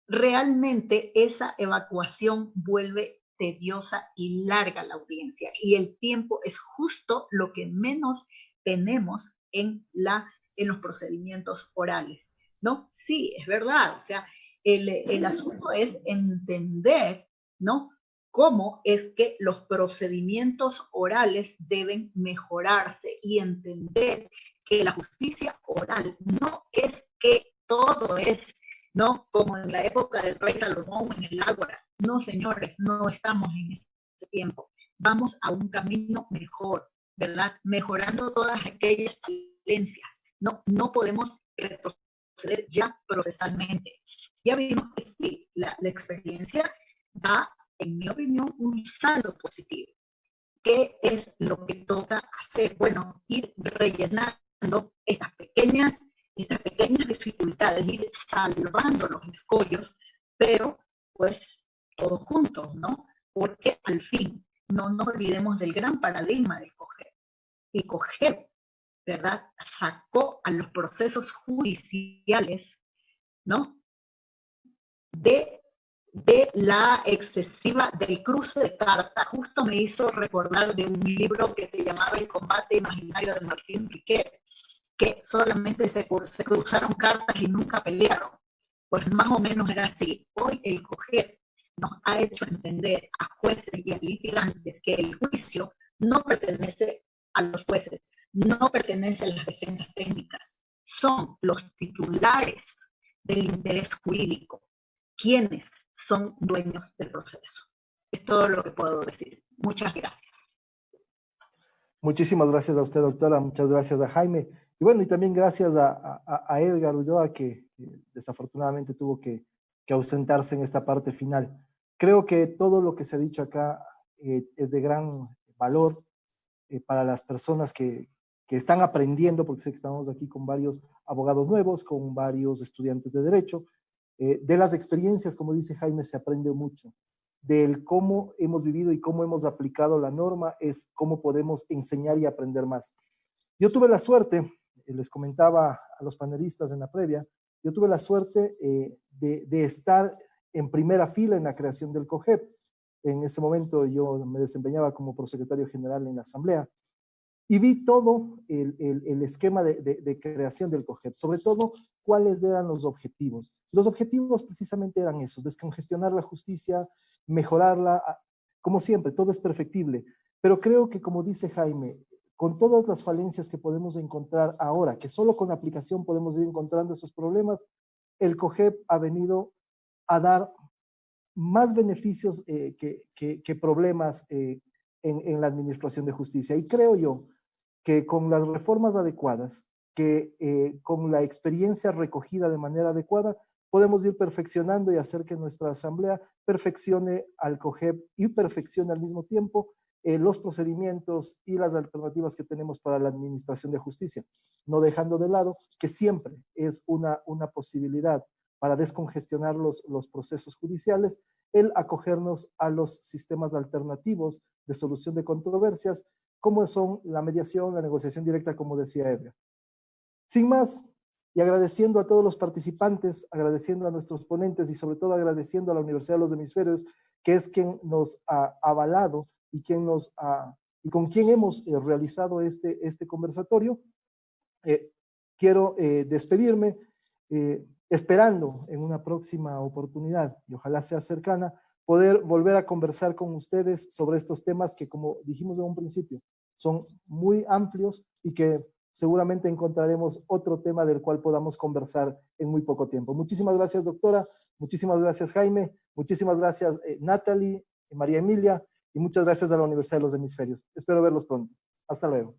realmente esa evacuación vuelve tediosa y larga la audiencia, y el tiempo es justo lo que menos tenemos en los procedimientos orales, ¿no? Sí, es verdad, o sea, el asunto es entender, ¿no?, cómo es que los procedimientos orales deben mejorarse, y entender que la justicia oral no es que todo es, ¿no?, como en la época del rey Salomón en el Ágora. No, señores, no estamos en ese tiempo. Vamos a un camino mejor, ¿verdad? Mejorando todas aquellas falencias. No podemos retroceder ya procesalmente. Ya vimos que sí, la experiencia da, en mi opinión, un saldo positivo. ¿qué es lo que toca hacer? Bueno, ir rellenando estas pequeñas dificultades, ir salvando los escollos, pero pues todos juntos, ¿no? Porque al fin, no nos olvidemos del gran paradigma del COGEP. El COGEP, ¿verdad?, sacó a los procesos judiciales, ¿no?, de la excesiva, del cruce de cartas. Justo me hizo recordar de un libro que se llamaba El combate imaginario de Martín Riquet, que solamente se cruzaron cartas y nunca pelearon. Pues más o menos era así. Hoy el COGEP nos ha hecho entender a jueces y a litigantes que el juicio no pertenece a los jueces, no pertenece a las defensas técnicas. Son los titulares del interés jurídico quienes son dueños del proceso. Es todo lo que puedo decir. Muchas gracias. Muchísimas gracias a usted, doctora. Muchas gracias a Jaime. Y bueno, y también gracias a Edgar Ulloa, que desafortunadamente tuvo que ausentarse en esta parte final. Creo que todo lo que se ha dicho acá es de gran valor para las personas que están aprendiendo, porque sé que estamos aquí con varios abogados nuevos, con varios estudiantes de Derecho. De las experiencias, como dice Jaime, se aprende mucho. Del cómo hemos vivido y cómo hemos aplicado la norma es cómo podemos enseñar y aprender más. Yo tuve la suerte, les comentaba a los panelistas en la previa, yo tuve la suerte de estar en primera fila en la creación del COGEP. En ese momento yo me desempeñaba como prosecretario general en la Asamblea y vi todo el esquema de creación del COGEP, sobre todo cuáles eran los objetivos. Los objetivos precisamente eran esos: descongestionar la justicia, mejorarla, como siempre, todo es perfectible, pero creo que, como dice Jaime, con todas las falencias que podemos encontrar ahora, que solo con la aplicación podemos ir encontrando esos problemas, el COGEP ha venido a dar más beneficios que problemas en la administración de justicia. Y creo yo que con las reformas adecuadas, que con la experiencia recogida de manera adecuada, podemos ir perfeccionando y hacer que nuestra asamblea perfeccione al COGEP y perfeccione al mismo tiempo los procedimientos y las alternativas que tenemos para la administración de justicia, no dejando de lado que siempre es una posibilidad para descongestionar los procesos judiciales el acogernos a los sistemas alternativos de solución de controversias, como son la mediación, la negociación directa, como decía Edgar. Sin más, y agradeciendo a todos los participantes, agradeciendo a nuestros ponentes y sobre todo agradeciendo a la Universidad de los Hemisferios, que es quien nos ha avalado y con quien hemos realizado este conversatorio, quiero despedirme esperando en una próxima oportunidad, y ojalá sea cercana, poder volver a conversar con ustedes sobre estos temas que, como dijimos en un principio, son muy amplios y que seguramente encontraremos otro tema del cual podamos conversar en muy poco tiempo. Muchísimas gracias, doctora. Muchísimas gracias, Jaime. Muchísimas gracias, Natalie, María Emilia, y muchas gracias a la Universidad de los Hemisferios. Espero verlos pronto. Hasta luego.